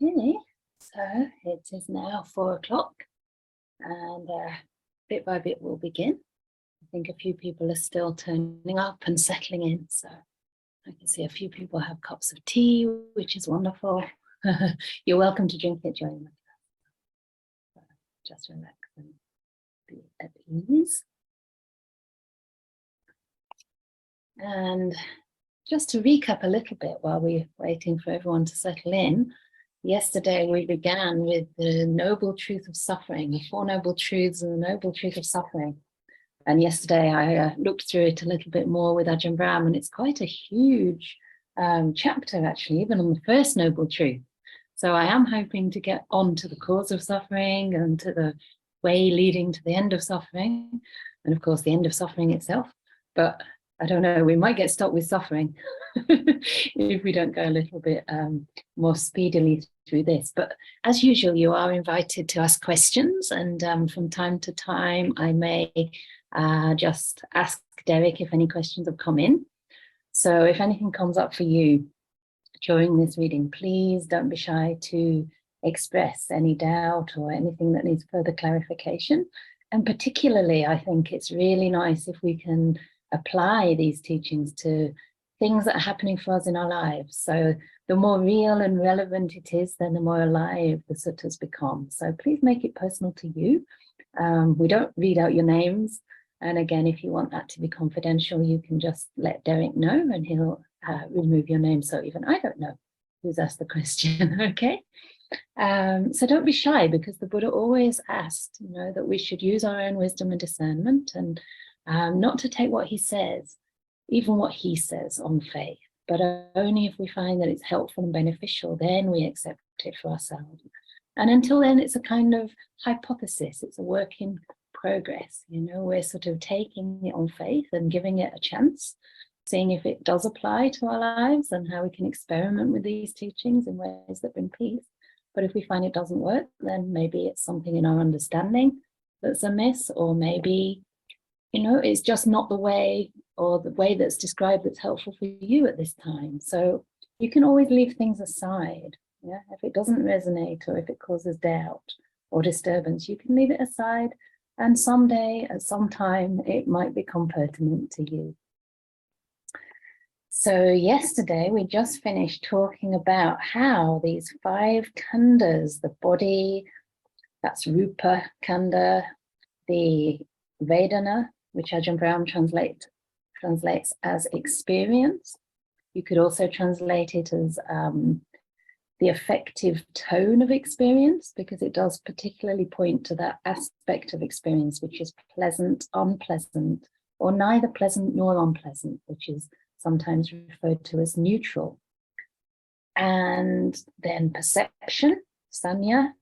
Okay, so it is now 4 o'clock and bit by bit we'll begin. I think a few people are still turning up and settling in, so I can see a few people have cups of tea, which is wonderful. You're welcome to drink it during the class. Just relax and be at ease. And just to recap a little bit while we're waiting for everyone to settle in, yesterday we began with the noble truth of suffering, the 4 noble truths and the noble truth of suffering. And yesterday I looked through it a little bit more with Ajahn Brahm, and it's quite a huge chapter actually, even on the first noble truth. So I am hoping to get on to the cause of suffering and to the way leading to the end of suffering, and of course the end of suffering itself. But I don't know, we might get stuck with suffering if we don't go a little bit more speedily through this. But as usual, you are invited to ask questions, and from time to time I may just ask Derek if any questions have come in. So if anything comes up for you during this reading, please don't be shy to express any doubt or anything that needs further clarification. And particularly, I think it's really nice if we can apply these teachings to things that are happening for us in our lives. So the more real and relevant it is, then the more alive the suttas become. So please make it personal to you. We don't read out your names. And again, if you want that to be confidential, you can just let Derek know and he'll remove your name. So even I don't know who's asked the question, okay? So don't be shy, because the Buddha always asked, that we should use our own wisdom and discernment, and not to take what he says, even what he says, on faith, but only if we find that it's helpful and beneficial, then we accept it for ourselves. And until then, it's a kind of hypothesis, it's a work in progress. We're sort of taking it on faith and giving it a chance, seeing if it does apply to our lives and how we can experiment with these teachings in ways that bring peace. But if we find it doesn't work, then maybe it's something in our understanding that's amiss, or maybe it's just not the way, or the way that's described that's helpful for you at this time. So you can always leave things aside. If it doesn't resonate, or if it causes doubt or disturbance, you can leave it aside. And someday, at some time, it might become pertinent to you. So yesterday, we just finished talking about how these 5 khandas, the body, that's rupa kanda, the vedana, which Ajahn Brahm translates as experience. You could also translate it as the affective tone of experience, because it does particularly point to that aspect of experience which is pleasant, unpleasant, or neither pleasant nor unpleasant, which is sometimes referred to as neutral. And then perception, sanya,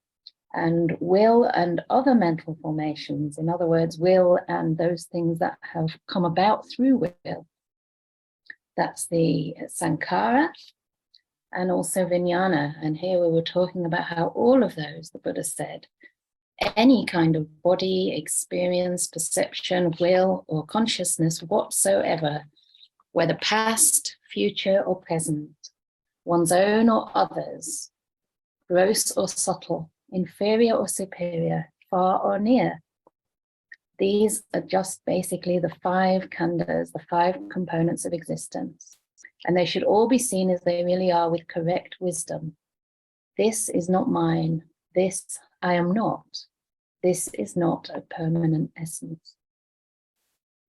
and will and other mental formations. In other words, will and those things that have come about through will. That's the sankhara, and also vijnana. And here we were talking about how all of those, the Buddha said, any kind of body, experience, perception, will, or consciousness whatsoever, whether past, future, or present, one's own or others, gross or subtle, inferior or superior, far or near. These are just basically the 5 khandas, the 5 components of existence. And they should all be seen as they really are, with correct wisdom. This is not mine. This I am not. This is not a permanent essence.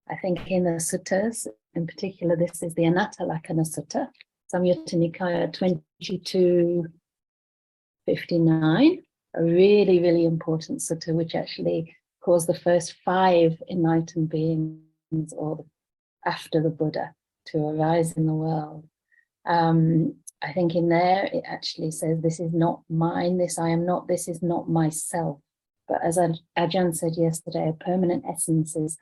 I think in the suttas, in particular, this is the Anatta Lakkhana Sutta, Samyutta Nikaya 2259, a really, really important sutta, which actually caused the first 5 enlightened beings, or after the Buddha, to arise in the world. I think in there it actually says, this is not mine, this I am not, this is not myself. But as Ajahn said yesterday, a permanent essence is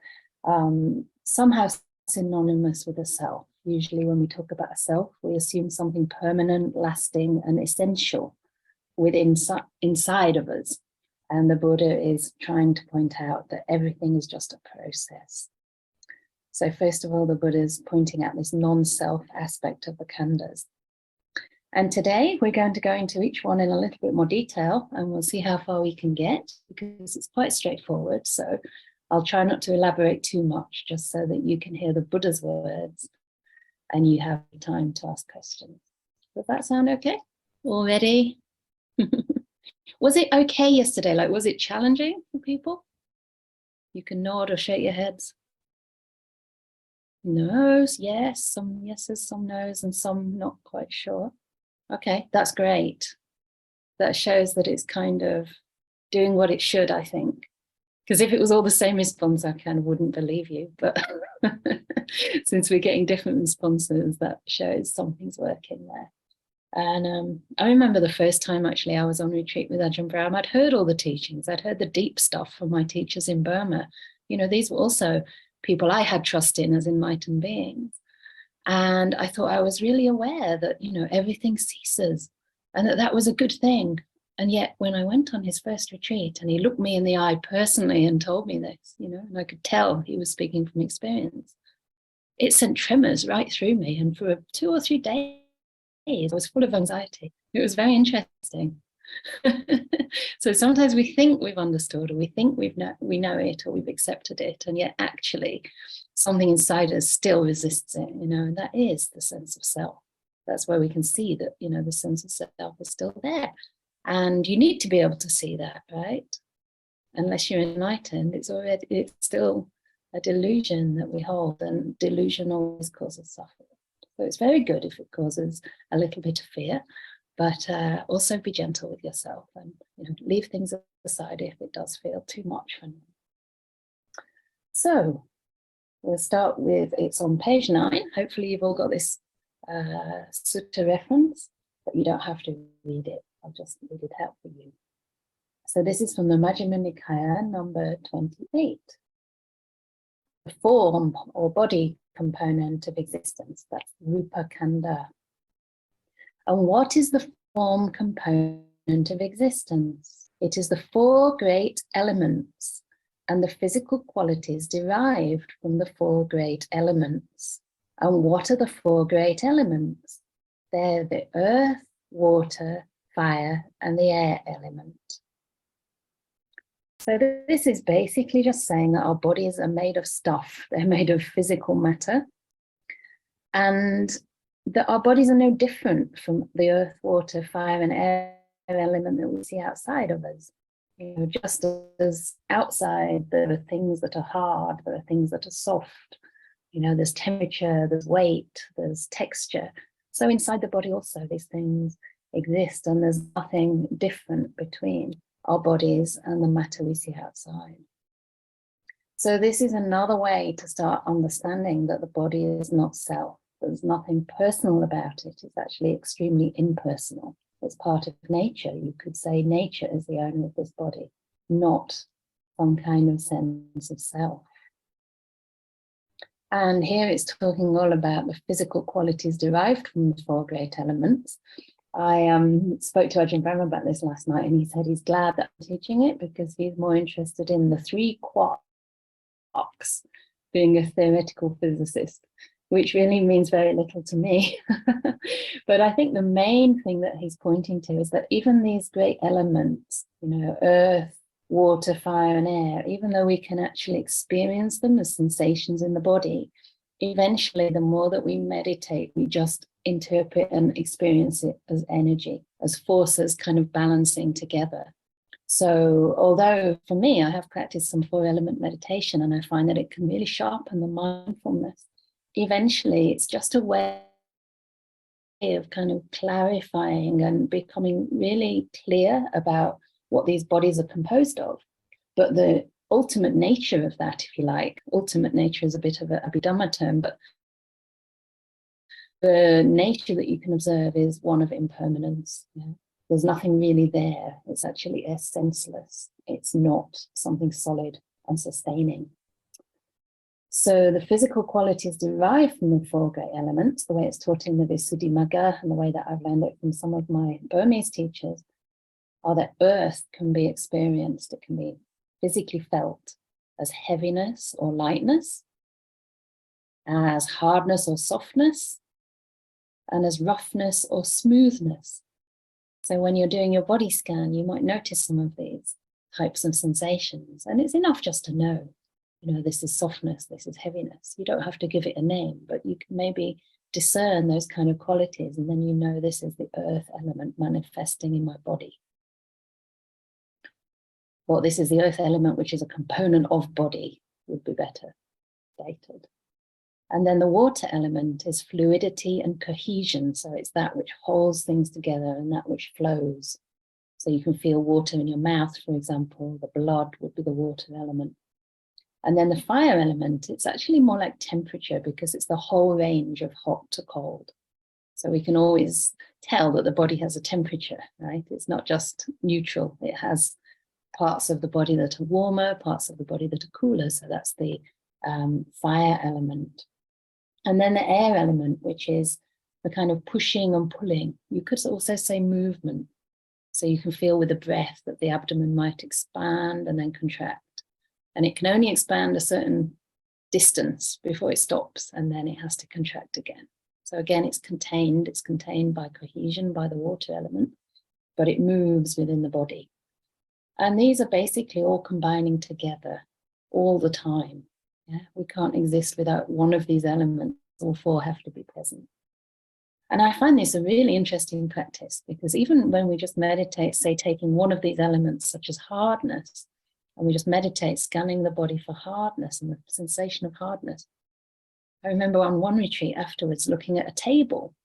somehow synonymous with a self. Usually when we talk about a self, we assume something permanent, lasting, and essential inside of us. And the Buddha is trying to point out that everything is just a process. So first of all, the Buddha is pointing out this non-self aspect of the khandas. And today we're going to go into each one in a little bit more detail, and we'll see how far we can get, because it's quite straightforward. So I'll try not to elaborate too much, just so that you can hear the Buddha's words and you have time to ask questions. Does that sound okay? All ready? Was it okay yesterday? Like, was it challenging for people? You can nod or shake your heads. No's, yes, some yeses, some no's, and some not quite sure. Okay, that's great. That shows that it's kind of doing what it should, I think. Because if it was all the same response, I kind of wouldn't believe you. But since we're getting different responses, that shows something's working there. And I remember the first time actually I was on retreat with Ajahn Brahm, I'd heard all the teachings. I'd heard the deep stuff from my teachers in Burma. You know, these were also people I had trust in as enlightened beings. And I thought I was really aware that, you know, everything ceases and that that was a good thing. And yet when I went on his first retreat and he looked me in the eye personally and told me this, you know, and I could tell he was speaking from experience, it sent tremors right through me. And for 2 or 3 days, I was full of anxiety. It was very interesting. So sometimes we think we've understood, or we think we know it, or we've accepted it, and yet actually something inside us still resists it, you know, and that is the sense of self. That's where we can see that, you know, the sense of self is still there. And you need to be able to see that, right? Unless you're enlightened, it's still a delusion that we hold, and delusion always causes suffering. So it's very good if it causes a little bit of fear, but also be gentle with yourself and, you know, leave things aside if it does feel too much for you. So we'll start with, it's on page 9. Hopefully you've all got this Sutta reference, but you don't have to read it. I'll just read it out for you. So this is from the Majjhima Nikaya, number 28. The form or body component of existence, that's Rupa Canda. And what is the form component of existence? It is the 4 great elements and the physical qualities derived from the 4 great elements. And what are the 4 great elements? They're the earth, water, fire, and the air element. So this is basically just saying that our bodies are made of stuff. They're made of physical matter. And that our bodies are no different from the earth, water, fire, and air element that we see outside of us. You know, just as outside there are things that are hard, there are things that are soft. You know, there's temperature, there's weight, there's texture. So inside the body also these things exist, and there's nothing different between our bodies and the matter we see outside. So this is another way to start understanding that the body is not self. There's nothing personal about it. It's actually extremely impersonal. It's part of nature. You could say nature is the owner of this body, not some kind of sense of self. And here it's talking all about the physical qualities derived from the 4 great elements. I spoke to Ajahn Brahm about this last night, and he said he's glad that I'm teaching it because he's more interested in the 3 quarks, being a theoretical physicist, which really means very little to me. But I think the main thing that he's pointing to is that even these great elements, you know, earth, water, fire, and air, even though we can actually experience them as sensations in the body, eventually the more that we meditate, we just interpret and experience it as energy, as forces kind of balancing together. So although for me, I have practiced some 4-element meditation, and I find that it can really sharpen the mindfulness, eventually it's just a way of kind of clarifying and becoming really clear about what these bodies are composed of. But the ultimate nature of that, if you like, ultimate nature is a bit of a Abhidhamma term, but the nature that you can observe is one of impermanence. You know? There's nothing really there. It's actually senseless. It's not something solid and sustaining. So the physical qualities derived from the 4 great elements, the way it's taught in the Visuddhimagga and the way that I've learned it from some of my Burmese teachers, are that earth can be experienced, it can be physically felt as heaviness or lightness, as hardness or softness, and as roughness or smoothness. So when you're doing your body scan, you might notice some of these types of sensations. And it's enough just to know, this is softness, this is heaviness. You don't have to give it a name, but you can maybe discern those kind of qualities, and then this is the earth element manifesting in my body. Or this is the earth element, which is a component of body, would be better stated. And then the water element is fluidity and cohesion. So it's that which holds things together and that which flows. So you can feel water in your mouth, for example. The blood would be the water element. And then the fire element, it's actually more like temperature, because it's the whole range of hot to cold. So we can always tell that the body has a temperature, right? It's not just neutral. It has parts of the body that are warmer, parts of the body that are cooler. So that's the fire element. And then the air element, which is the kind of pushing and pulling. You could also say movement. So you can feel with the breath that the abdomen might expand and then contract. And it can only expand a certain distance before it stops, and then it has to contract again. So again, it's contained by cohesion, by the water element, but it moves within the body. And these are basically all combining together all the time. Yeah? We can't exist without one of these elements. All four have to be present. And I find this a really interesting practice, because even when we just meditate, say taking one of these elements such as hardness, and we just meditate, scanning the body for hardness and the sensation of hardness. I remember on one retreat afterwards looking at a table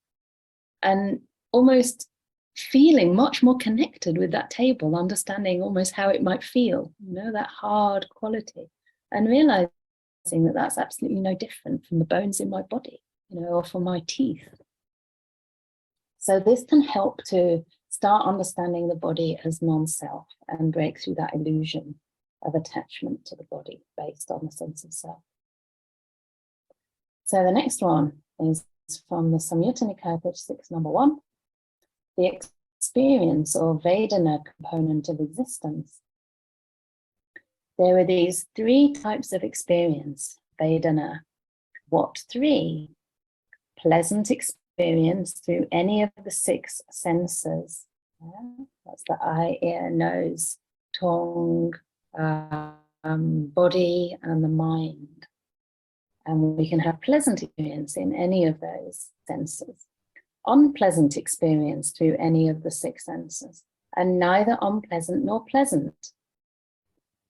and almost feeling much more connected with that table, understanding almost how it might feel, that hard quality, and realizing that that's absolutely no different from the bones in my body, or from my teeth. So this can help to start understanding the body as non-self and break through that illusion of attachment to the body based on the sense of self. So the next one is from the Samyutta Nikaya, page 6, number 1, the experience or Vedana component of existence. There are these 3 types of experience, Vedana. What 3? Pleasant experience through any of the 6 senses. That's the eye, ear, nose, tongue, body, and the mind. And we can have pleasant experience in any of those senses. Unpleasant experience through any of the 6 senses, and neither unpleasant nor pleasant.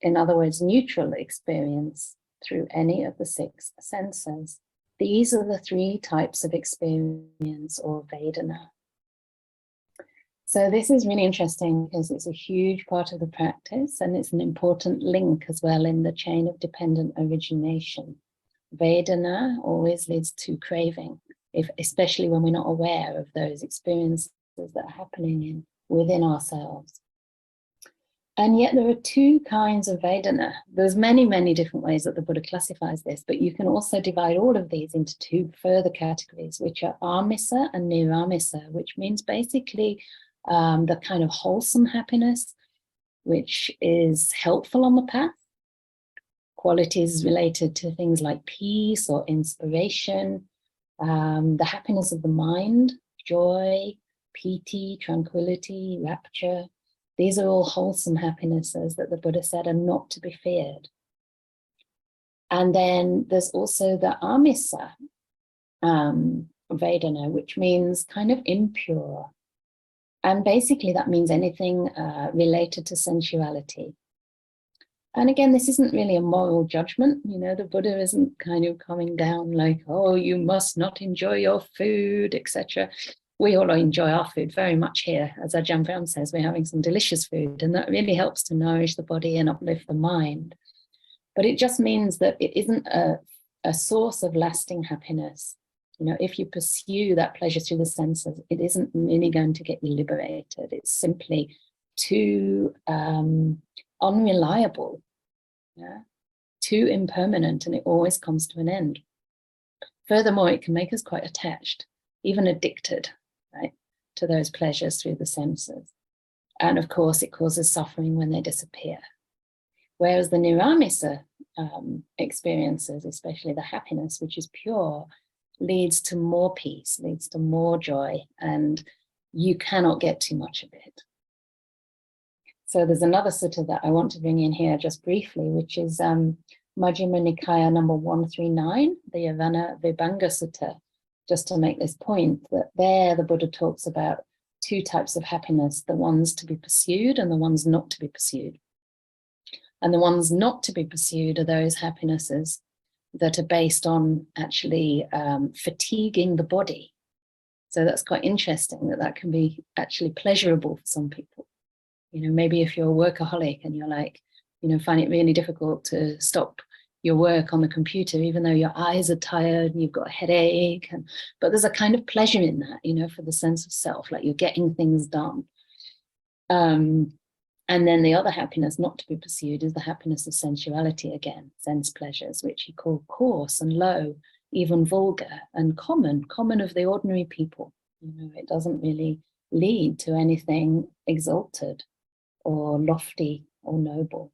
In other words, neutral experience through any of the 6 senses. These are the 3 types of experience or Vedana. So this is really interesting because it's a huge part of the practice, and it's an important link as well in the chain of dependent origination. Vedana always leads to craving, especially when we're not aware of those experiences that are happening within ourselves. And yet there are 2 kinds of Vedana. There's many, many different ways that the Buddha classifies this, but you can also divide all of these into 2 further categories, which are amisa and niramisa, which means basically the kind of wholesome happiness, which is helpful on the path. Qualities related to things like peace or inspiration, the happiness of the mind, joy, piti, tranquility, rapture. These are all wholesome happinesses that the Buddha said are not to be feared. And then there's also the amisa Vedana, which means kind of impure. And basically that means anything related to sensuality. And again, this isn't really a moral judgment. The Buddha isn't kind of coming down like, oh, you must not enjoy your food, etc. We all enjoy our food very much here. As Ajahn Brahm says, we're having some delicious food, and that really helps to nourish the body and uplift the mind. But it just means that it isn't a source of lasting happiness. If you pursue that pleasure through the senses, it isn't really going to get you liberated. It's simply too unreliable, too impermanent, and it always comes to an end. Furthermore, it can make us quite attached, even addicted, right, to those pleasures through the senses. And of course, it causes suffering when they disappear. Whereas the niramisa experiences, especially the happiness, which is pure, leads to more peace, leads to more joy, and you cannot get too much of it. So there's another sutta that I want to bring in here just briefly, which is Majjhima Nikaya number 139, the Yavana Vibhanga Sutta, just to make this point that there the Buddha talks about two types of happiness, the ones to be pursued and the ones not to be pursued. And the ones not to be pursued are those happinesses that are based on actually fatiguing the body. So that's quite interesting that can be actually pleasurable for some people. You know, maybe if you're a workaholic and you're like, you know, find it really difficult to stop your work on the computer, even though your eyes are tired and you've got a headache. But there's a kind of pleasure in that, you know, for the sense of self, like you're getting things done. And then the other happiness not to be pursued is the happiness of sensuality again, sense pleasures, which he called coarse and low, even vulgar and common of the ordinary people. You know, it doesn't really lead to anything exalted or lofty or noble.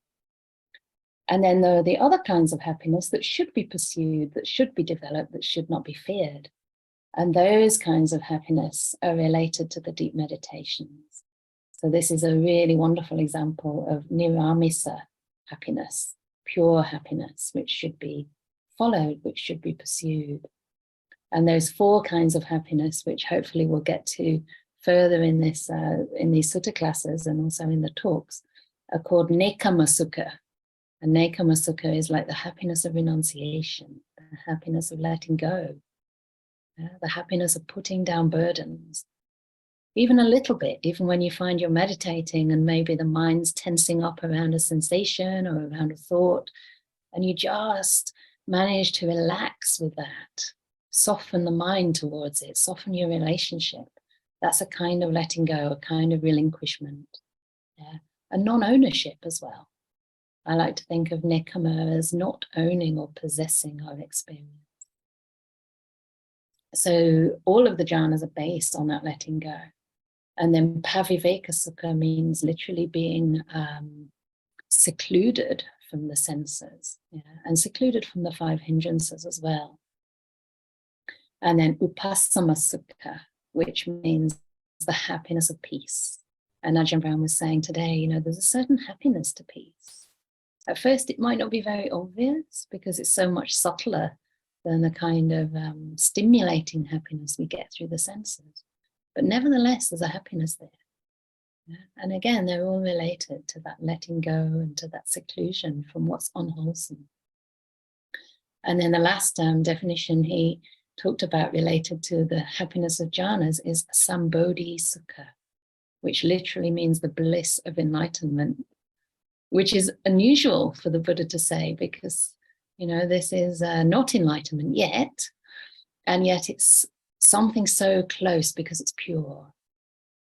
And then there are the other kinds of happiness that should be pursued, that should be developed, that should not be feared. And those kinds of happiness are related to the deep meditations. So this is a really wonderful example of niramisa happiness, pure happiness, which should be followed, which should be pursued. And those four kinds of happiness, which hopefully we'll get to further in this in these sutta classes and also in the talks, are called nekama sukha. And nekama sukha is like the happiness of renunciation, the happiness of letting go, the happiness of putting down burdens, even a little bit, even when you find you're meditating and maybe the mind's tensing up around a sensation or around a thought, and you just manage to relax with that, soften the mind towards it, soften your relationship. That's a kind of letting go, a kind of relinquishment, and non-ownership as well. I like to think of nekama as not owning or possessing our experience. So all of the jhanas are based on that letting go. And then paviveka sukha means literally being secluded from the senses, and secluded from the five hindrances as well. And then upasama sukha, which means the happiness of peace. And Ajahn Brahm was saying today, you know, there's a certain happiness to peace. At first, it might not be very obvious because it's so much subtler than the kind of stimulating happiness we get through the senses. But nevertheless, there's a happiness there. And again, they're all related to that letting go and to that seclusion from what's unwholesome. And then the last definition he talked about related to the happiness of jhanas is sambodhi sukha, which literally means the bliss of enlightenment, which is unusual for the Buddha to say because, you know, this is not enlightenment yet, and yet it's something so close because it's pure.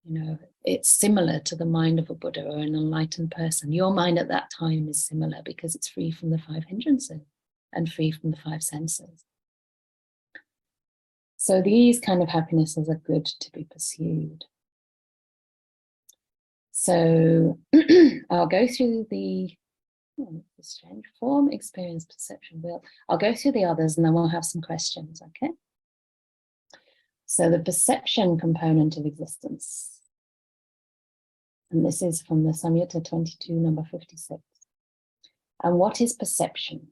You know, it's similar to the mind of a Buddha or an enlightened person. Your mind at that time is similar because it's free from the five hindrances and free from the five senses. So these kind of happinesses are good to be pursued. So I'll go through the strange form, experience, perception, will. I'll go through the others and then we'll have some questions, okay? So the perception component of existence. And this is from the Samyutta 22, number 56. And what is perception?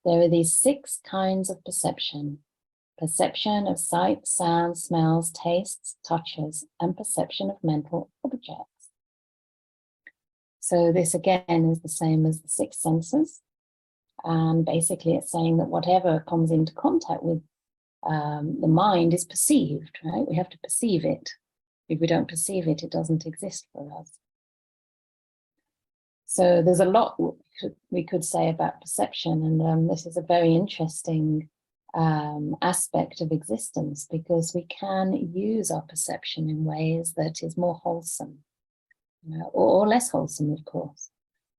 There are these 6 kinds of perception. Perception of sight, sound, smells, tastes, touches, and perception of mental objects. So this again is the same as the 6 senses. And basically it's saying that whatever comes into contact with the mind is perceived, right? We have to perceive it. If we don't perceive it, it doesn't exist for us. So there's a lot we could say about perception, and this is a very interesting aspect of existence because we can use our perception in ways that is more wholesome, you know, or less wholesome, of course.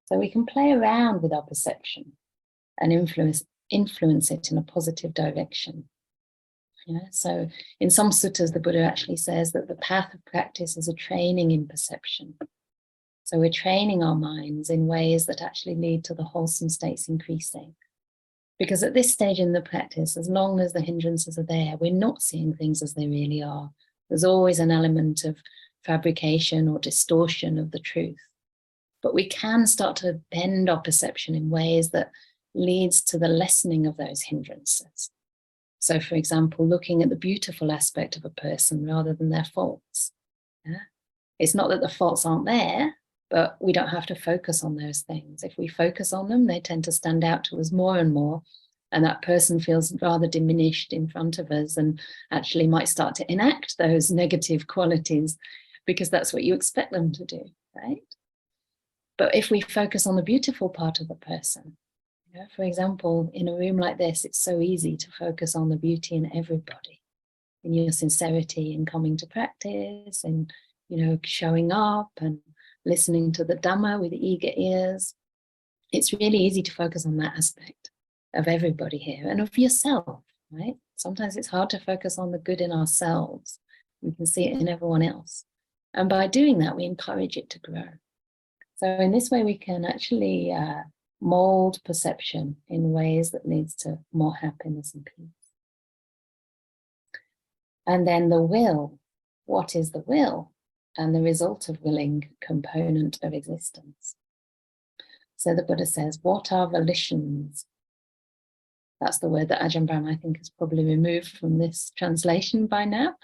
So we can play around with our perception and influence it in a positive direction. Yeah, so in some suttas, the Buddha actually says that the path of practice is a training in perception. So we're training our minds in ways that actually lead to the wholesome states increasing. Because at this stage in the practice, as long as the hindrances are there, we're not seeing things as they really are. There's always an element of fabrication or distortion of the truth. But we can start to bend our perception in ways that leads to the lessening of those hindrances. So, for example, looking at the beautiful aspect of a person rather than their faults. Yeah? It's not that the faults aren't there, but we don't have to focus on those things. If we focus on them, they tend to stand out to us more and more. And that person feels rather diminished in front of us and actually might start to enact those negative qualities because that's what you expect them to do, right? But if we focus on the beautiful part of the person, you know, for example, in a room like this, it's so easy to focus on the beauty in everybody, in your sincerity in coming to practice and, you know, showing up and listening to the Dhamma with eager ears. It's really easy to focus on that aspect of everybody here and of yourself, right? Sometimes it's hard to focus on the good in ourselves. We can see it in everyone else. And by doing that, we encourage it to grow. So in this way, we can actually mold perception in ways that leads to more happiness and peace. And then the will. What is the will? And the result of willing component of existence. So the Buddha says, what are volitions? That's the word that Ajahn Brahm, I think, has probably removed from this translation by now,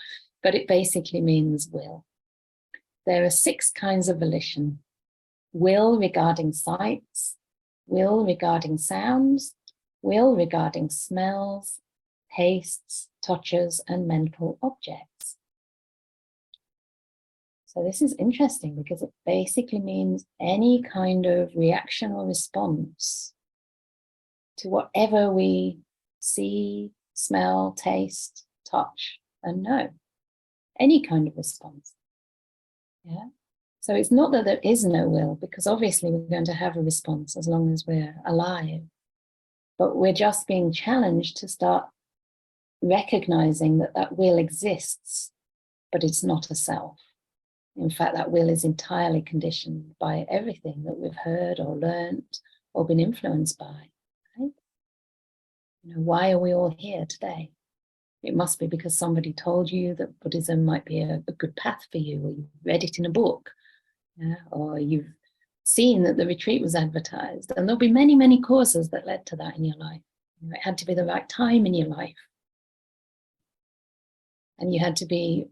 but it basically means will. There are 6 kinds of volition. Will regarding sights, will regarding sounds, will regarding smells, tastes, touches, and mental objects. So this is interesting because it basically means any kind of reaction or response to whatever we see, smell, taste, touch, and know. Any kind of response. Yeah. So it's not that there is no will, because obviously we're going to have a response as long as we're alive. But we're just being challenged to start recognizing that that will exists, but it's not a self. In fact, that will is entirely conditioned by everything that we've heard or learnt or been influenced by. Right? You know, why are we all here today? It must be because somebody told you that Buddhism might be a good path for you, or you read it in a book, yeah? Or you've seen that the retreat was advertised. And there'll be many, many causes that led to that in your life. You know, it had to be the right time in your life. And you had to be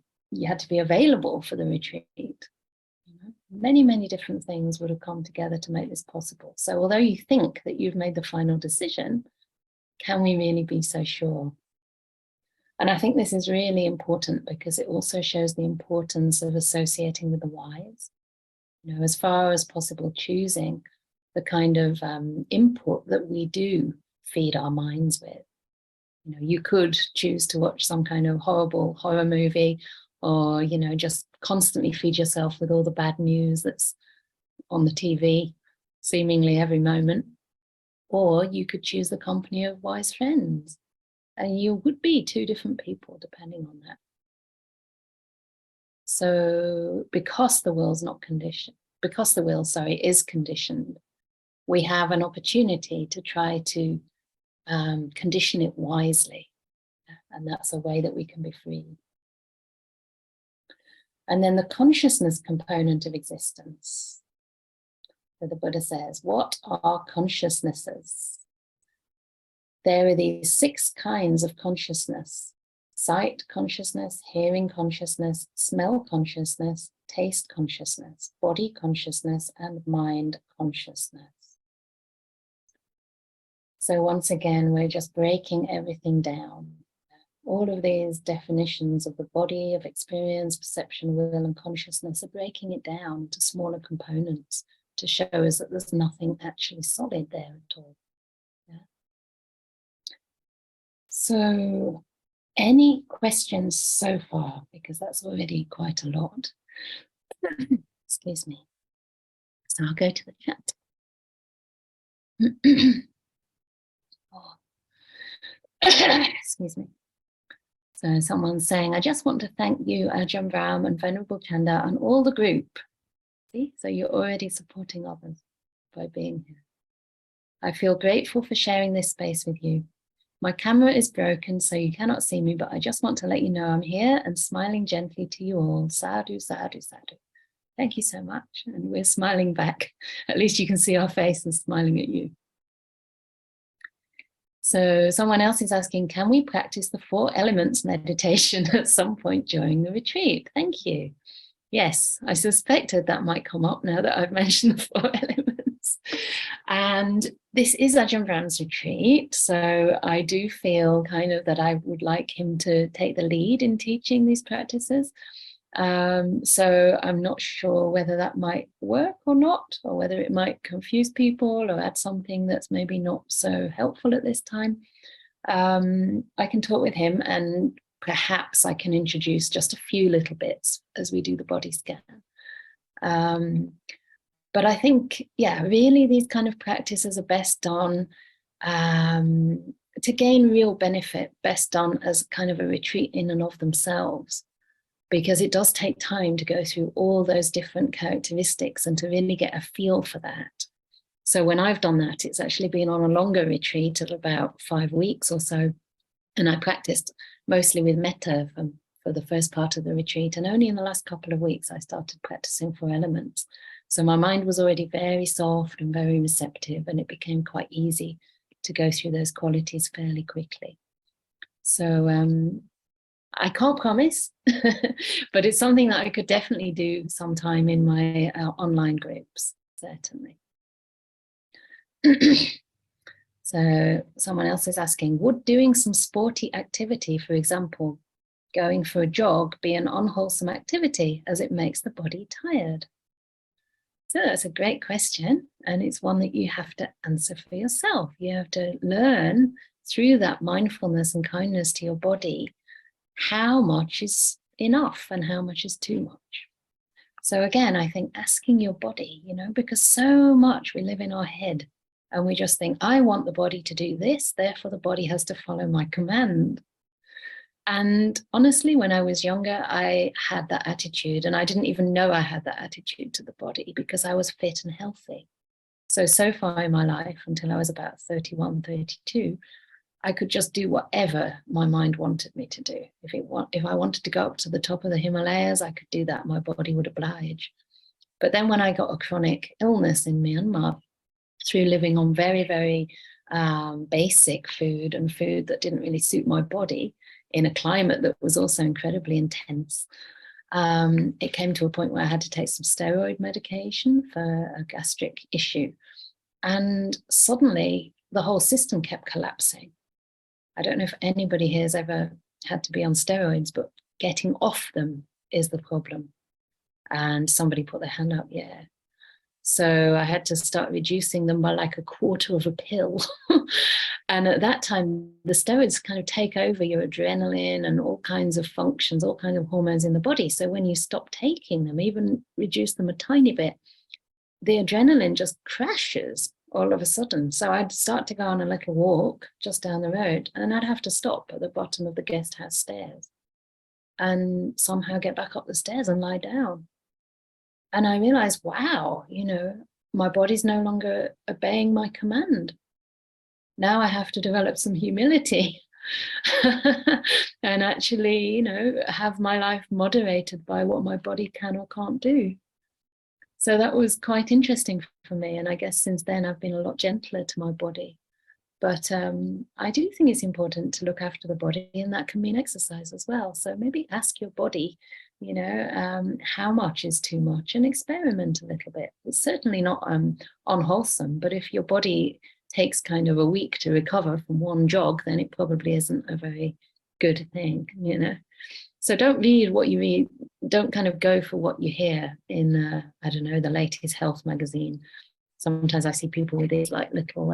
available for the retreat. You know? Many, many different things would have come together to make this possible. So although you think that you've made the final decision, can we really be so sure? And I think this is really important because it also shows the importance of associating with the wise. You know, as far as possible, choosing the kind of input that we do feed our minds with. You know, you could choose to watch some kind of horrible horror movie, or, you know, just constantly feed yourself with all the bad news that's on the TV, seemingly every moment. Or you could choose the company of wise friends. And you would be 2 different people depending on that. So because the will's not conditioned, because the will, is conditioned, we have an opportunity to try to condition it wisely. And that's a way that we can be free. And then the consciousness component of existence. So the Buddha says, what are consciousnesses? There are these 6 kinds of consciousness: sight consciousness, hearing consciousness, smell consciousness, taste consciousness, body consciousness, and mind consciousness. So once again, we're just breaking everything down. All of these definitions of the body, of experience, perception, will, and consciousness are breaking it down to smaller components to show us that there's nothing actually solid there at all. So, any questions so far? Because that's already quite a lot. Excuse me. So I'll go to the chat. Oh. Excuse me. So someone's saying, I just want to thank you, Ajahn Brahm and Venerable Canda, and all the group. See, so you're already supporting others by being here. I feel grateful for sharing this space with you. My camera is broken, so you cannot see me, but I just want to let you know I'm here and smiling gently to you all. Sadhu, sadhu, sadhu. Thank you so much. And we're smiling back. At least you can see our face and smiling at you. So someone else is asking, can we practice the 4 elements meditation at some point during the retreat? Thank you. Yes, I suspected that might come up now that I've mentioned the 4 elements. And this is Ajahn Brahm's retreat, so I do feel kind of that I would like him to take the lead in teaching these practices. So I'm not sure whether that might work or not, or whether it might confuse people or add something that's maybe not so helpful at this time. I can talk with him, and perhaps I can introduce just a few little bits as we do the body scan. But I think, yeah, really these kind of practices are best done to gain real benefit, best done as kind of a retreat in and of themselves, because it does take time to go through all those different characteristics and to really get a feel for that. So when I've done that, it's actually been on a longer retreat of about 5 weeks or so. And I practiced mostly with metta for the first part of the retreat. And only in the last couple of weeks, I started practicing 4 elements. So my mind was already very soft and very receptive, and it became quite easy to go through those qualities fairly quickly. So I can't promise, but it's something that I could definitely do sometime in my online groups, certainly. So someone else is asking, would doing some sporty activity, for example, going for a jog, be an unwholesome activity as it makes the body tired? So that's a great question, and it's one that you have to answer for yourself. You have to learn through that mindfulness and kindness to your body how much is enough and how much is too much. So again, I think asking your body, because so much we live in our head and we just think, I want the body to do this, therefore the body has to follow my command. And honestly, when I was younger, I had that attitude, and I didn't even know I had that attitude to the body because I was fit and healthy. So far in my life, until I was about 31, 32, I could just do whatever my mind wanted me to do. If I wanted to go up to the top of the Himalayas, I could do that. My body would oblige. But then when I got a chronic illness in Myanmar, through living on very, very basic food and food that didn't really suit my body in a climate that was also incredibly intense, it came to a point where I had to take some steroid medication for a gastric issue. And suddenly the whole system kept collapsing. I don't know if anybody here has ever had to be on steroids, but getting off them is the problem. And somebody put their hand up, yeah. So I had to start reducing them by like a quarter of a pill. And at that time, the steroids kind of take over your adrenaline and all kinds of functions, all kinds of hormones in the body. So when you stop taking them, even reduce them a tiny bit, the adrenaline just crashes all of a sudden. So I'd start to go on a little walk just down the road, and I'd have to stop at the bottom of the guest house stairs and somehow get back up the stairs and lie down. And I realized, wow, my body's no longer obeying my command. Now I have to develop some humility and actually, have my life moderated by what my body can or can't do. So that was quite interesting for me. And I guess since then I've been a lot gentler to my body. But I do think it's important to look after the body, and that can mean exercise as well. So maybe ask your body, how much is too much, and experiment a little bit. It's certainly not unwholesome, but if your body takes kind of a week to recover from one jog, then it probably isn't a very good thing, So don't read what you read. Don't kind of go for what you hear in, the latest health magazine. Sometimes I see people with these like little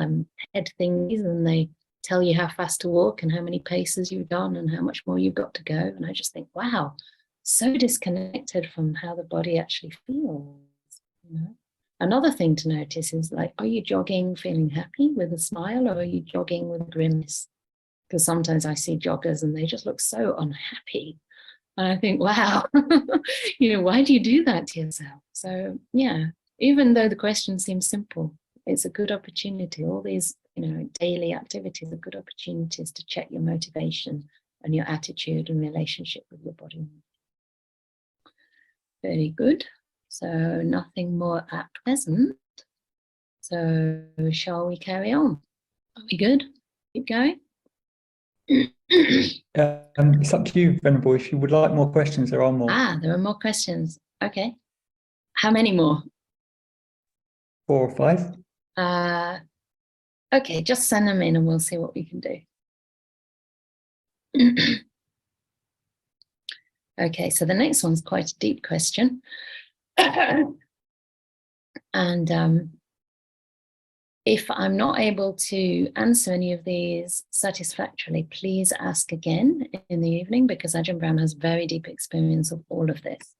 head things, and they tell you how fast to walk and how many paces you've done and how much more you've got to go. And I just think, wow, so disconnected from how the body actually feels. Another thing to notice is, like, are you jogging feeling happy with a smile, or are you jogging with a grimace? Because sometimes I see joggers and they just look so unhappy. And I think, wow, why do you do that to yourself? So yeah, even though the question seems simple, It's a good opportunity. All these, daily activities are good opportunities to check your motivation and your attitude and relationship with your body. Very good. So nothing more at present. So shall we carry on? Are we good? Keep going? It's up to you, Venerable. If you would like more questions, there are more. There are more questions. Okay. How many more? 4 or 5. Okay, just send them in and we'll see what we can do. Okay, so the next one's quite a deep question. And if I'm not able to answer any of these satisfactorily, please ask again in the evening, because Ajahn Brahm has very deep experience of all of this.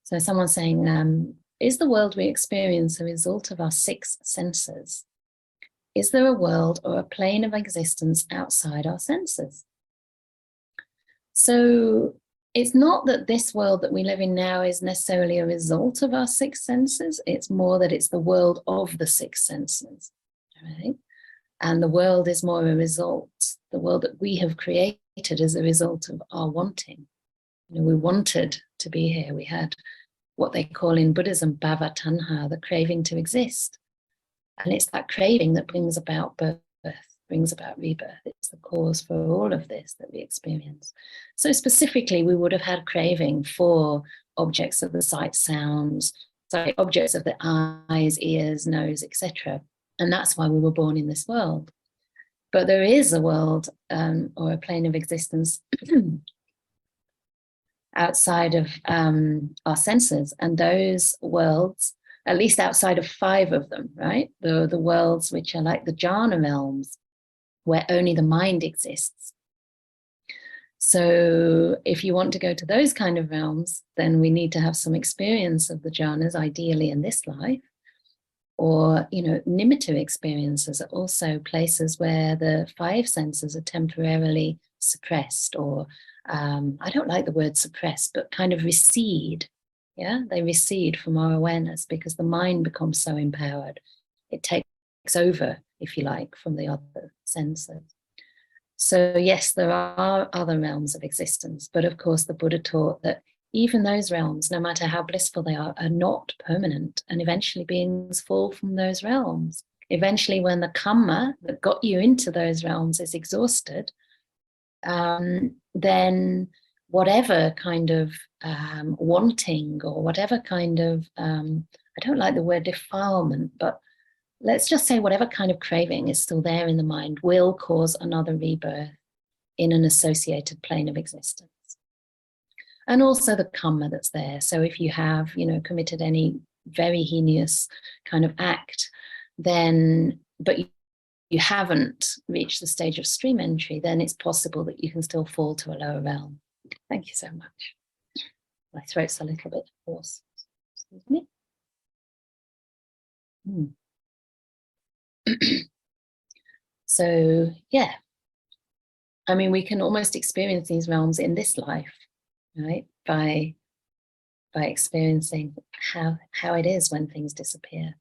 So someone's saying, is the world we experience a result of our 6 senses? Is there a world or a plane of existence outside our senses? So it's not that this world that we live in now is necessarily a result of our 6 senses. It's more that it's the world of the 6 senses, right? And the world is more a result. The world that we have created is a result of our wanting. We wanted to be here. We had what they call in Buddhism bhava tanha, the craving to exist. And it's that craving that brings about birth, brings about rebirth. It's the cause for all of this that we experience. So specifically, we would have had craving for objects of the sight, sounds, objects of the eyes, ears, nose, etc. And that's why we were born in this world. But there is a world or a plane of existence outside of our senses, and those worlds, at least outside of 5 of them, right? The worlds which are like the jhana realms, where only the mind exists. So if you want to go to those kind of realms, then we need to have some experience of the jhanas, ideally in this life, or, nimitta experiences are also places where the 5 senses are temporarily suppressed, or I don't like the word suppressed, but kind of recede. Yeah, they recede from our awareness because the mind becomes so empowered. It takes over, if you like, from the other senses. So yes, there are other realms of existence, but of course the Buddha taught that even those realms, no matter how blissful they are not permanent, and eventually beings fall from those realms. Eventually, when the karma that got you into those realms is exhausted, then whatever kind of wanting, or whatever kind of, I don't like the word defilement, but let's just say whatever kind of craving is still there in the mind will cause another rebirth in an associated plane of existence. And also the karma that's there. So if you have, committed any very heinous kind of act, then, but you haven't reached the stage of stream entry, then it's possible that you can still fall to a lower realm. Thank you so much. My throat's a little bit hoarse. Excuse me. So, yeah. I mean, we can almost experience these realms in this life, right? By experiencing how it is when things disappear.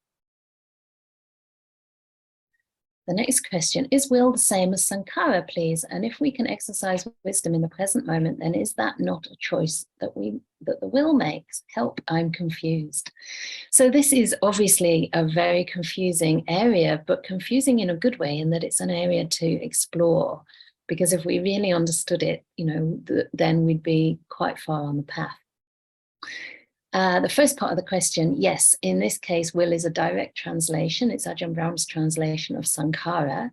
The next question, is will the same as sankhara, please? And if we can exercise wisdom in the present moment, then is that not a choice that the will makes? Help, I'm confused. So this is obviously a very confusing area, but confusing in a good way, in that it's an area to explore. Because if we really understood it, then we'd be quite far on the path. The first part of the question, yes, in this case, will is a direct translation. It's Ajahn Brahm's translation of sankhara.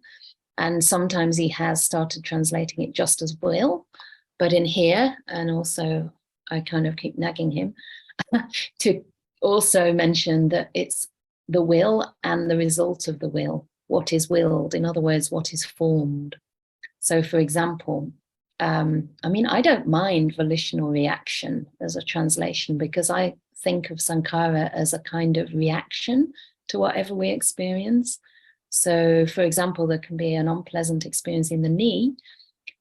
And sometimes he has started translating it just as will. But in here, and also I kind of keep nagging him to also mention that it's the will and the result of the will, what is willed, in other words, what is formed. So for example, I don't mind volitional reaction as a translation, because I think of sankhara as a kind of reaction to whatever we experience. So for example, there can be an unpleasant experience in the knee,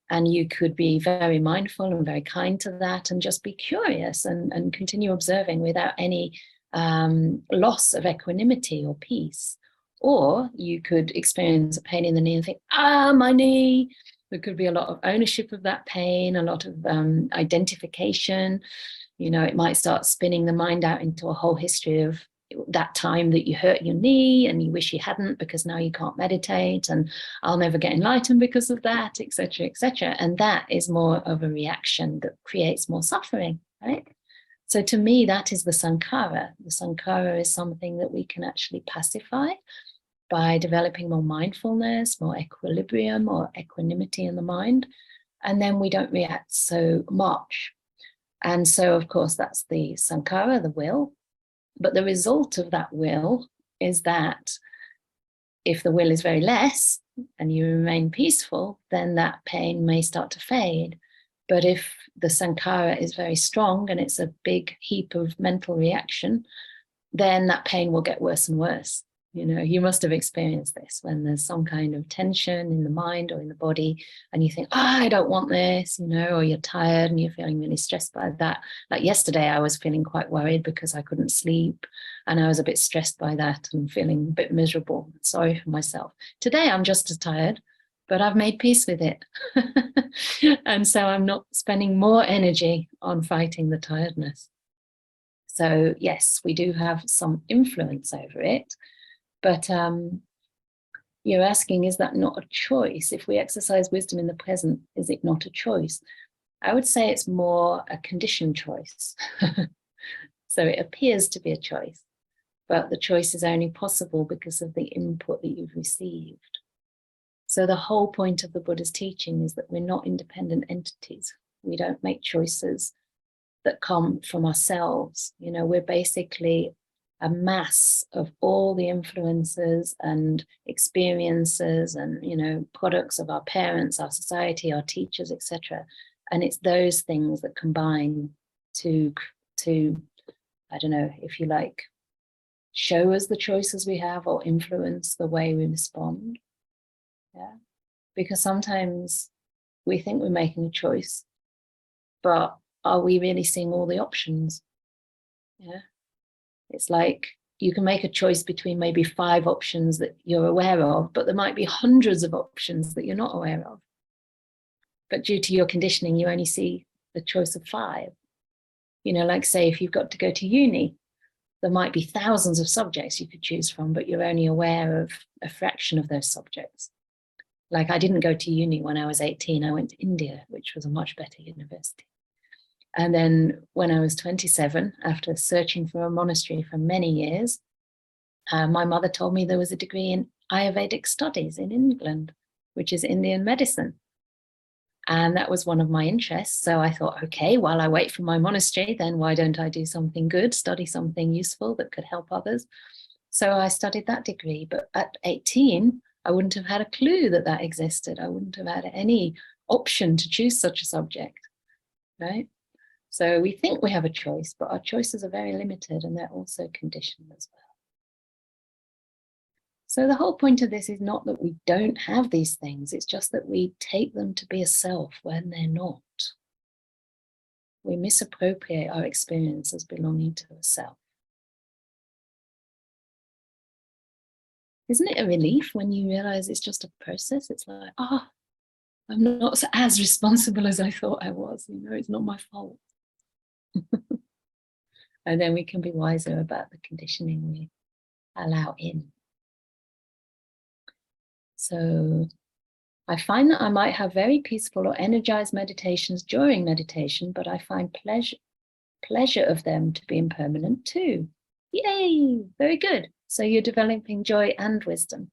and you could be very mindful and very kind to that and just be curious and continue observing without any loss of equanimity or peace. Or you could experience a pain in the knee and think, my knee. There could be a lot of ownership of that pain, a lot of identification. You know, it might start spinning the mind out into a whole history of that time that you hurt your knee and you wish you hadn't because now you can't meditate, and I'll never get enlightened because of that, etc., etc. And that is more of a reaction that creates more suffering, right? So to me, that is the sankhara. The sankhara is something that we can actually pacify by developing more mindfulness, more equilibrium or equanimity in the mind, and then we don't react so much. And so, of course, that's the sankhara, the will. But the result of that will is that if the will is very less and you remain peaceful, then that pain may start to fade. But if the sankhara is very strong and it's a big heap of mental reaction, then that pain will get worse and worse. You know, you must have experienced this when there's some kind of tension in the mind or in the body and you think, I don't want this, you know, or you're tired and you're feeling really stressed by that. Like yesterday, I was feeling quite worried because I couldn't sleep and I was a bit stressed by that and feeling a bit miserable. Sorry for myself. Today, I'm just as tired, but I've made peace with it. And so I'm not spending more energy on fighting the tiredness. So yes, we do have some influence over it. But you're asking, is that not a choice? If we exercise wisdom in the present, is it not a choice? I would say it's more a conditioned choice. So it appears to be a choice, but the choice is only possible because of the input that you've received. So the whole point of the Buddha's teaching is that we're not independent entities. We don't make choices that come from ourselves. You know, we're basically a mass of all the influences and experiences and, you know, products of our parents, our society, our teachers, etc. And it's those things that combine to, I don't know, if you like, show us the choices we have or influence the way we respond. Yeah, because sometimes we think we're making a choice, but are we really seeing all the options? Yeah. It's like you can make a choice between maybe 5 options that you're aware of, but there might be hundreds of options that you're not aware of. But due to your conditioning, you only see the choice of 5. You know, like say, if you've got to go to uni, there might be thousands of subjects you could choose from, but you're only aware of a fraction of those subjects. Like I didn't go to uni when I was 18, I went to India, which was a much better university. And then when I was 27, after searching for a monastery for many years, my mother told me there was a degree in Ayurvedic studies in England, which is Indian medicine. And that was one of my interests. So I thought, okay, while I wait for my monastery, then why don't I do something good, study something useful that could help others? So I studied that degree. But at 18, I wouldn't have had a clue that that existed. I wouldn't have had any option to choose such a subject, right? So we think we have a choice, but our choices are very limited and they're also conditioned as well. So the whole point of this is not that we don't have these things, it's just that we take them to be a self when they're not. We misappropriate our experience as belonging to a self. Isn't it a relief when you realize it's just a process? It's like, I'm not as responsible as I thought I was, you know, it's not my fault. And then we can be wiser about the conditioning we allow in. So I find that I might have very peaceful or energized meditations during meditation, but I find pleasure of them to be impermanent too. Yay, very good. So you're developing joy and wisdom.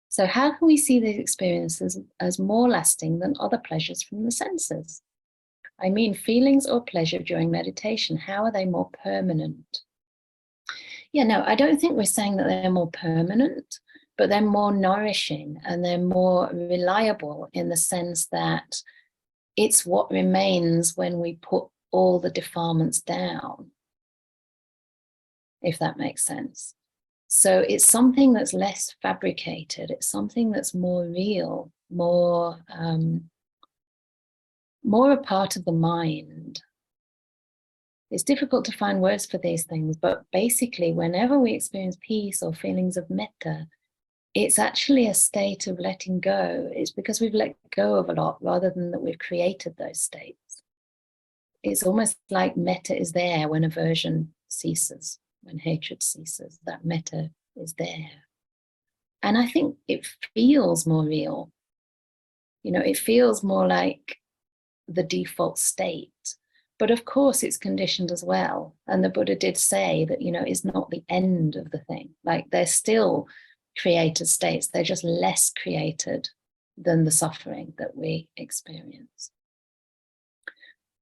So how can we see these experiences as more lasting than other pleasures from the senses? I mean, feelings or pleasure during meditation, how are they more permanent? Yeah, no, I don't think we're saying that they're more permanent, but they're more nourishing and they're more reliable in the sense that it's what remains when we put all the defilements down, if that makes sense. So it's something that's less fabricated. It's something that's more real, more a part of the mind. It's difficult to find words for these things, but basically whenever we experience peace or feelings of metta, it's actually a state of letting go. It's because we've let go of a lot rather than that we've created those states. It's almost like metta is there when aversion ceases, when hatred ceases, that metta is there. And I think it feels more real. You know, it feels more like the default state. But of course, it's conditioned as well. And the Buddha did say that, you know, it's not the end of the thing. Like, they're still created states. They're just less created than the suffering that we experience.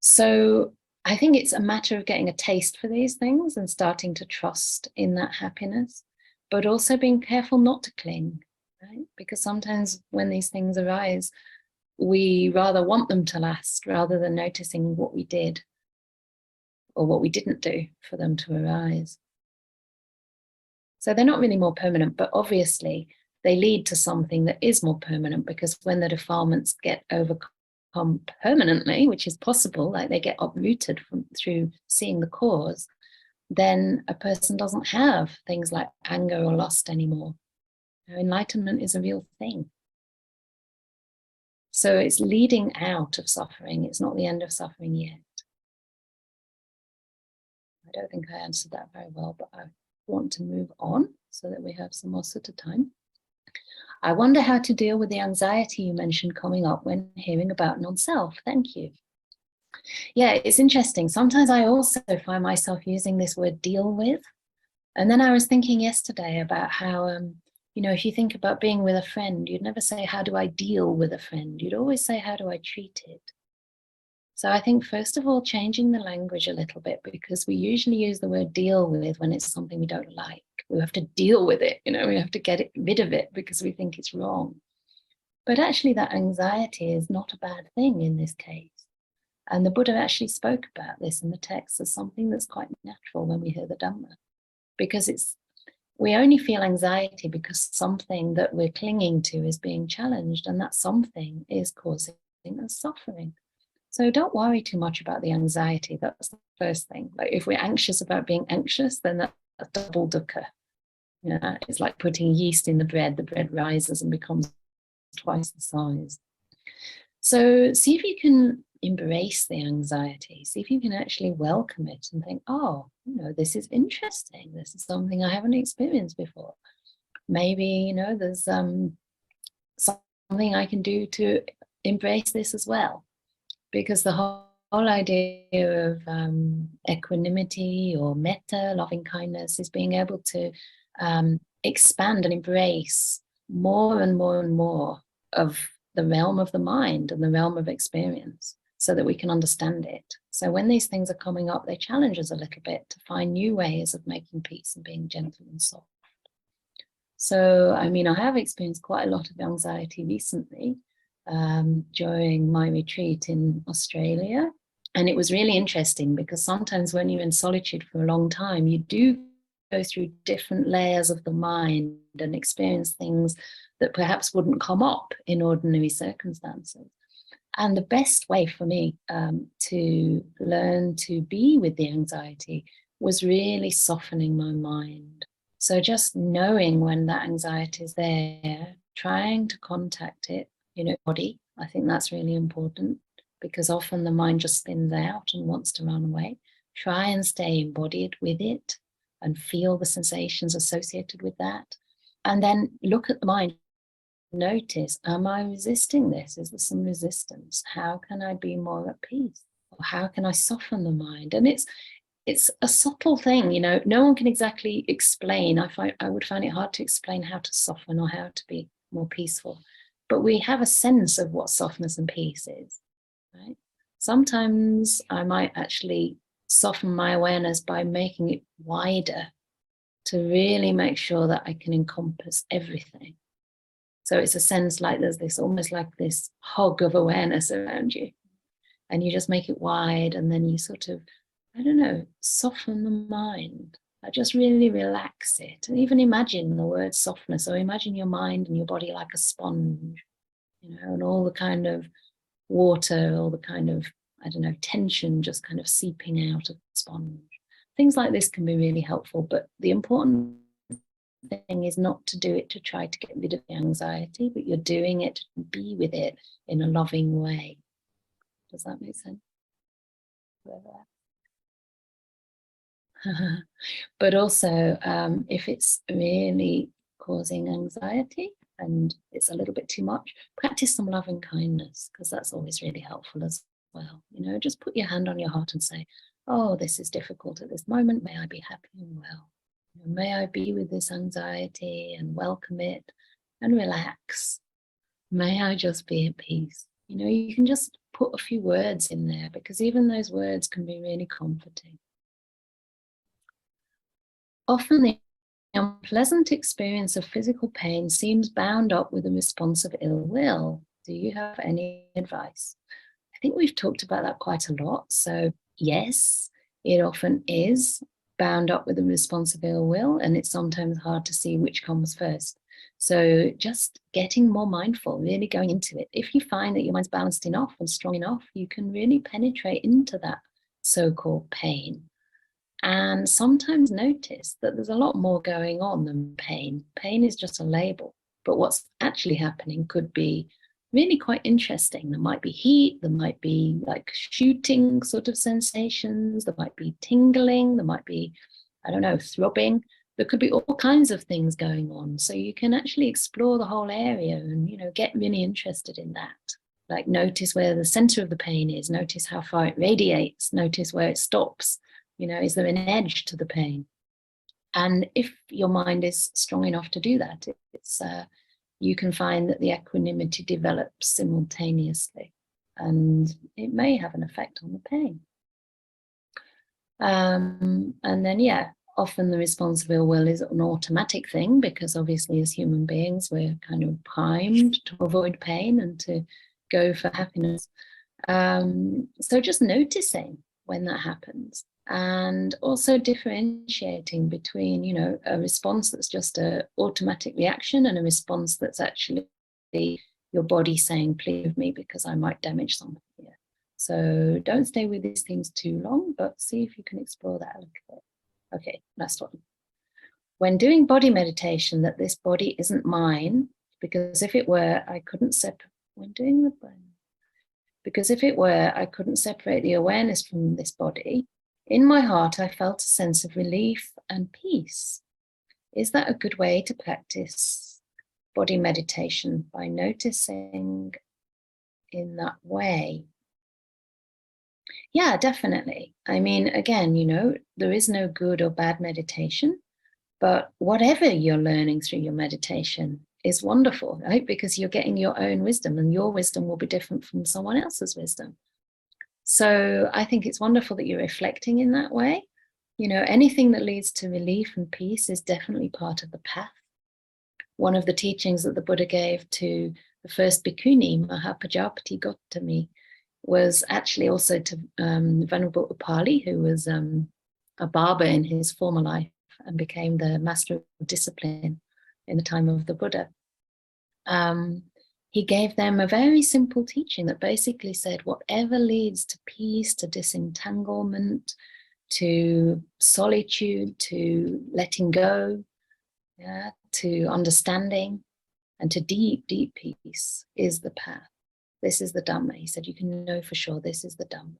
So I think it's a matter of getting a taste for these things and starting to trust in that happiness, but also being careful not to cling, right? Because sometimes when these things arise, we rather want them to last rather than noticing what we did or what we didn't do for them to arise. So they're not really more permanent, but obviously they lead to something that is more permanent, because when the defilements get overcome permanently, which is possible, like they get uprooted through seeing the cause, then a person doesn't have things like anger or lust anymore. Enlightenment is a real thing. So it's leading out of suffering. It's not the end of suffering yet. I don't think I answered that very well, but I want to move on so that we have some more sutta time. I wonder how to deal with the anxiety you mentioned coming up when hearing about non-self. Thank you. Yeah, it's interesting. Sometimes I also find myself using this word deal with. And then I was thinking yesterday about how, you know, if you think about being with a friend, you'd never say, how do I deal with a friend? You'd always say, how do I treat it? So I think, first of all, changing the language a little bit, because we usually use the word deal with when it's something we don't like. We have to deal with it, you know, we have to get rid of it because we think it's wrong. But actually that anxiety is not a bad thing in this case. And the Buddha actually spoke about this in the text as something that's quite natural when we hear the Dhamma. Because we only feel anxiety because something that we're clinging to is being challenged, and that something is causing us suffering. So don't worry too much about the anxiety. That's the first thing. Like, if we're anxious about being anxious, then that's a double dukkha. You know, it's like putting yeast in the bread rises and becomes twice the size. So see if you can embrace the anxiety. See if you can actually welcome it and think, oh, you know, this is interesting. This is something I haven't experienced before. Maybe, you know, there's something I can do to embrace this as well. Because the whole idea of equanimity or metta, loving kindness, is being able to expand and embrace more and more and more of the realm of the mind and the realm of experience, so that we can understand it. So when these things are coming up, they challenge us a little bit to find new ways of making peace and being gentle and soft. So, I mean, I have experienced quite a lot of anxiety recently during my retreat in Australia. And it was really interesting, because sometimes when you're in solitude for a long time, you do go through different layers of the mind and experience things that perhaps wouldn't come up in ordinary circumstances. And the best way for me to learn to be with the anxiety was really softening my mind. So just knowing when that anxiety is there, trying to contact it, you know, body. I think that's really important, because often the mind just spins out and wants to run away. Try and stay embodied with it and feel the sensations associated with that. And then look at the mind. Notice, am I resisting this? Is there some resistance? How can I be more at peace? Or how can I soften the mind? And it's a subtle thing, you know, no one can exactly explain. I would find it hard to explain how to soften or how to be more peaceful. But we have a sense of what softness and peace is, right? Sometimes I might actually soften my awareness by making it wider to really make sure that I can encompass everything. So it's a sense like there's this, almost like this hug of awareness around you, and you just make it wide, and then you sort of, I don't know, soften the mind. I just really relax it. And even imagine the word softness, or imagine your mind and your body like a sponge, you know, and all the kind of water, all the kind of I don't know, tension just kind of seeping out of the sponge. Things like this can be really helpful, but the important thing is not to do it to try to get rid of the anxiety, but you're doing it to be with it in a loving way. Does that make sense? But also, if it's really causing anxiety and it's a little bit too much, practice some loving kindness, because that's always really helpful as well. You know, just put your hand on your heart and say, oh, this is difficult at this moment. May I be happy and well. May I be with this anxiety and welcome it and relax. May I just be at peace. You know, you can just put a few words in there, because even those words can be really comforting. Often the unpleasant experience of physical pain seems bound up with a response of ill will. Do you have any advice? I think we've talked about that quite a lot. So yes, it often is bound up with a response of ill will, and it's sometimes hard to see which comes first. So just getting more mindful, really going into it. If you find that your mind's balanced enough and strong enough, you can really penetrate into that so-called pain. And sometimes notice that there's a lot more going on than pain. Pain is just a label, but what's actually happening could be really quite interesting. There might be heat, there might be like shooting sort of sensations, there might be tingling, there might be, I don't know, throbbing. There could be all kinds of things going on. So you can actually explore the whole area and, you know, get really interested in that. Like notice where the center of the pain is, notice how far it radiates, notice where it stops. You know, is there an edge to the pain? And if your mind is strong enough to do that, you can find that the equanimity develops simultaneously, and it may have an effect on the pain. And then, yeah, often the response of ill will is an automatic thing, because obviously as human beings, we're kind of primed to avoid pain and to go for happiness. So just noticing when that happens, and also differentiating between, you know, a response that's just an automatic reaction and a response that's actually your body saying, please with me because I might damage something here. So don't stay with these things too long, but see if you can explore that a little bit. Okay, last one. When doing body meditation, that this body isn't mine, because if it were, I couldn't separate. When doing the body, because if it were, I couldn't separate the awareness from this body. In my heart, I felt a sense of relief and peace. Is that a good way to practice body meditation, by noticing in that way? Yeah, definitely. I mean, again, you know, there is no good or bad meditation, but whatever you're learning through your meditation is wonderful, right? Because you're getting your own wisdom, and your wisdom will be different from someone else's wisdom. So I think it's wonderful that you're reflecting in that way. You know, anything that leads to relief and peace is definitely part of the path. One of the teachings that the Buddha gave to the first bhikkhuni, Mahapajapati Gautami, was actually also to Venerable Upali, who was a barber in his former life and became the master of discipline in the time of the Buddha. He gave them a very simple teaching that basically said, whatever leads to peace, to disentanglement, to solitude, to letting go, yeah, to understanding, and to deep, deep peace is the path. This is the Dhamma. He said, you can know for sure this is the Dhamma.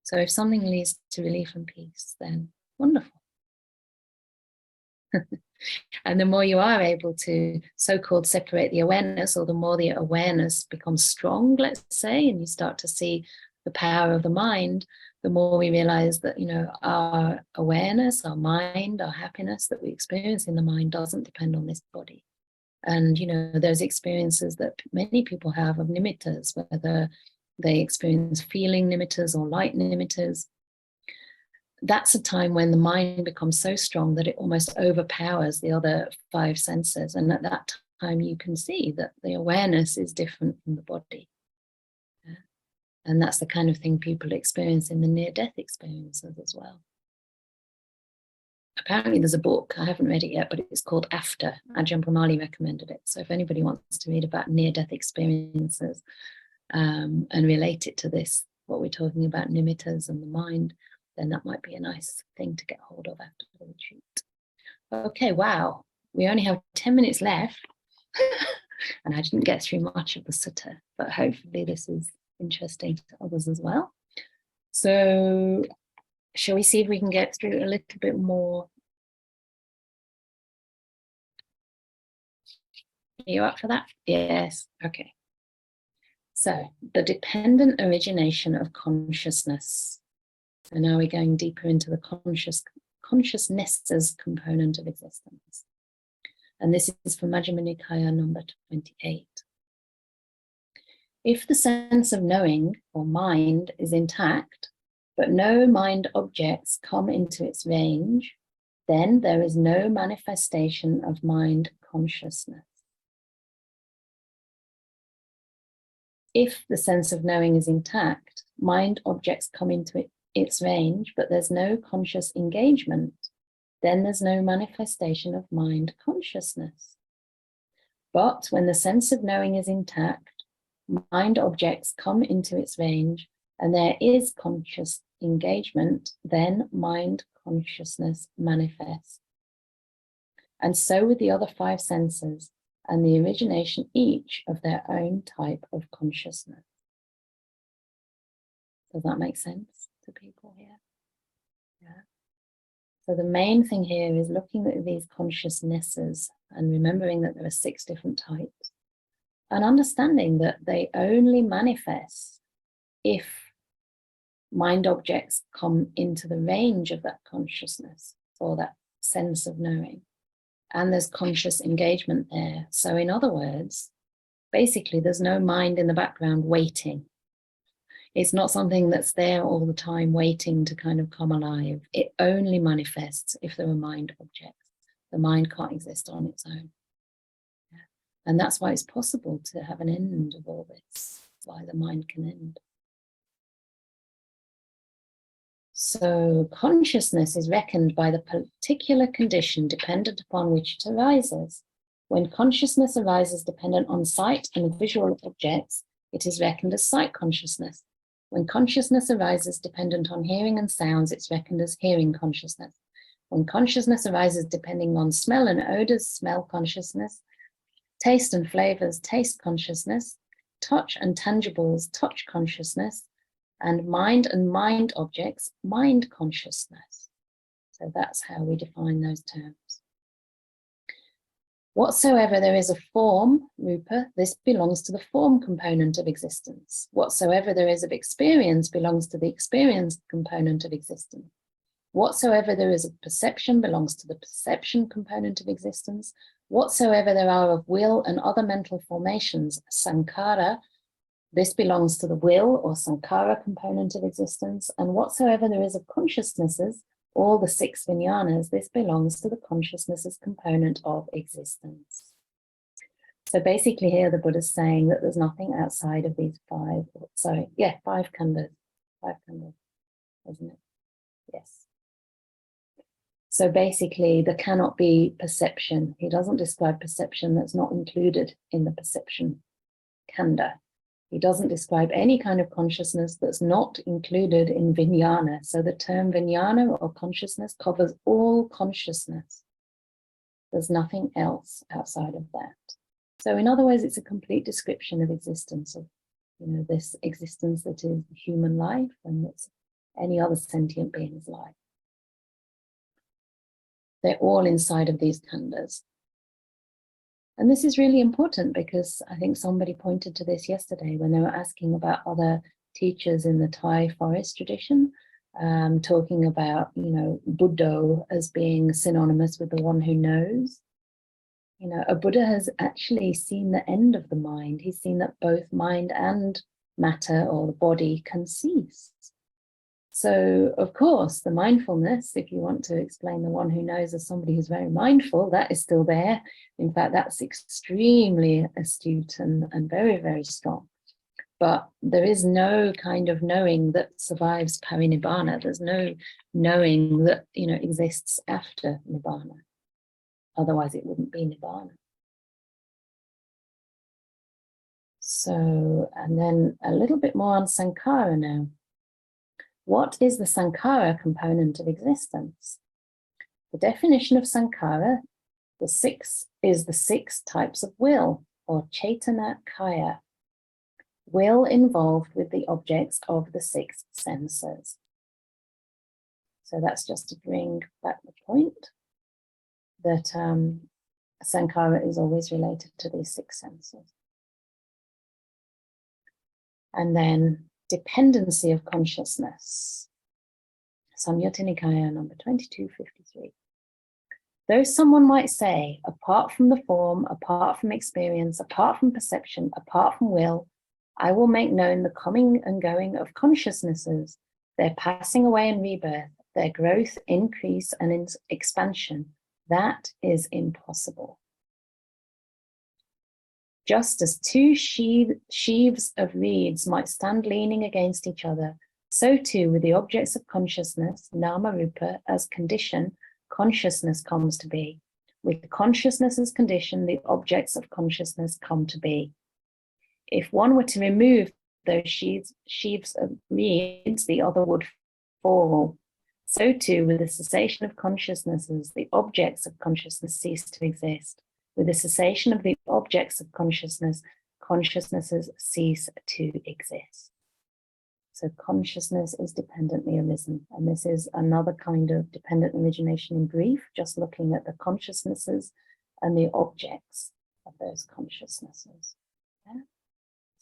So if something leads to relief and peace, then wonderful. And the more you are able to so-called separate the awareness, or the more the awareness becomes strong, let's say, and you start to see the power of the mind, the more we realize that, you know, our awareness, our mind, our happiness that we experience in the mind doesn't depend on this body. And, you know, those experiences that many people have of nimittas, whether they experience feeling nimittas or light nimittas, that's a time when the mind becomes so strong that it almost overpowers the other five senses. And at that time, you can see that the awareness is different from the body. Yeah. And that's the kind of thing people experience in the near-death experiences as well. Apparently there's a book, I haven't read it yet, but it's called After. Ajahn Brahm recommended it. So if anybody wants to read about near-death experiences and relate it to this, what we're talking about, nimittas and the mind, then that might be a nice thing to get hold of after the retreat. Okay, wow, we only have 10 minutes left. And I didn't get through much of the sutta, but hopefully this is interesting to others as well. So shall we see if we can get through a little bit more? Are you up for that? Yes, okay. So the dependent origination of consciousness. So now we're going deeper into the consciousnesses component of existence. And this is from Majjhima Nikaya number 28. If the sense of knowing or mind is intact, but no mind objects come into its range, then there is no manifestation of mind consciousness. If the sense of knowing is intact, mind objects come into its range, but there's no conscious engagement, then there's no manifestation of mind consciousness. But when the sense of knowing is intact, mind objects come into its range, and there is conscious engagement, then mind consciousness manifests. And so with the other 5 senses, and the origination each of their own type of consciousness. Does that make sense to people here? Yeah. So the main thing here is looking at these consciousnesses and remembering that there are 6 different types, and understanding that they only manifest if mind objects come into the range of that consciousness or that sense of knowing, and there's conscious engagement there. So in other words, basically there's no mind in the background waiting. It's not something that's there all the time waiting to kind of come alive. It only manifests if there are mind objects. The mind can't exist on its own. Yeah. And that's why it's possible to have an end of all this, why the mind can end. So consciousness is reckoned by the particular condition dependent upon which it arises. When consciousness arises dependent on sight and visual objects, it is reckoned as sight consciousness. When consciousness arises dependent on hearing and sounds, it's reckoned as hearing consciousness. When consciousness arises depending on smell and odors, smell consciousness, taste and flavors, taste consciousness, touch and tangibles, touch consciousness, and mind objects, mind consciousness. So that's how we define those terms. Whatsoever there is a form, rupa, this belongs to the form component of existence. Whatsoever there is of experience belongs to the experience component of existence. Whatsoever there is of perception belongs to the perception component of existence. Whatsoever there are of will and other mental formations, sankhara, this belongs to the will or sankhara component of existence. And whatsoever there is of consciousnesses, all the 6 vijnanas, this belongs to the consciousnesses component of existence. So basically here the Buddha's saying that there's nothing outside of these 5 khandhas. 5 khandhas, isn't it? Yes. So basically there cannot be perception. He doesn't describe perception that's not included in the perception khandha. He doesn't describe any kind of consciousness that's not included in vijnana. So the term vijnana or consciousness covers all consciousness. There's nothing else outside of that. So in other words, it's a complete description of existence, of this existence that is human life and that's any other sentient being's life. They're all inside of these khandhas. And this is really important because I think somebody pointed to this yesterday when they were asking about other teachers in the Thai forest tradition, talking about, Buddha as being synonymous with the one who knows. A Buddha has actually seen the end of the mind. He's seen that both mind and matter or the body can cease. So, of course, the mindfulness, if you want to explain the one who knows as somebody who's very mindful, that is still there. In fact, that's extremely astute and very, very strong. But there is no kind of knowing that survives parinibbana. There's no knowing that, exists after nibbana. Otherwise, it wouldn't be nibbana. So, and then a little bit more on Sankara now. What is the Sankara component of existence? The definition of Sankara is the six types of will, or Chaitana Kaya, will involved with the objects of the six senses. So that's just to bring back the point that Sankara is always related to these six senses. And then dependency of consciousness. Samyutta Nikaya number 2253. Though someone might say, apart from the form, apart from experience, apart from perception, apart from will, I will make known the coming and going of consciousnesses, their passing away and rebirth, their growth, increase, and expansion. That is impossible. Just as two sheaves of reeds might stand leaning against each other, so too with the objects of consciousness, nama rupa, as condition, consciousness comes to be. With consciousness as condition, the objects of consciousness come to be. If one were to remove those sheaves of reeds, the other would fall. So too with the cessation of consciousnesses, the objects of consciousness cease to exist. With the cessation of the objects of consciousness, consciousnesses cease to exist. So consciousness is dependently arisen. And this is another kind of dependent origination in brief, just looking at the consciousnesses and the objects of those consciousnesses. Yeah?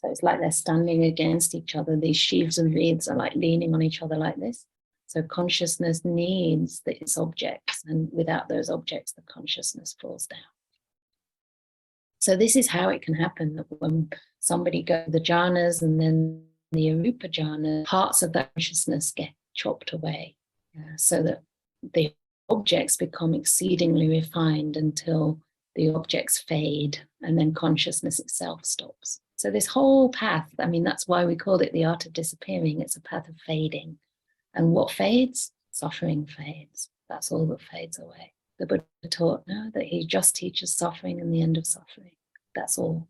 So it's like they're standing against each other. These sheaves and reeds are like leaning on each other like this. So consciousness needs its objects, and without those objects, the consciousness falls down. So this is how it can happen, that when somebody goes the jhanas and then the arupa jhana, parts of that consciousness get chopped away, so that the objects become exceedingly refined until the objects fade and then consciousness itself stops. So this whole path, I mean, that's why we call it the art of disappearing. It's a path of fading. And what fades? Suffering fades. That's all that fades away. The Buddha taught that he just teaches suffering and the end of suffering. That's all.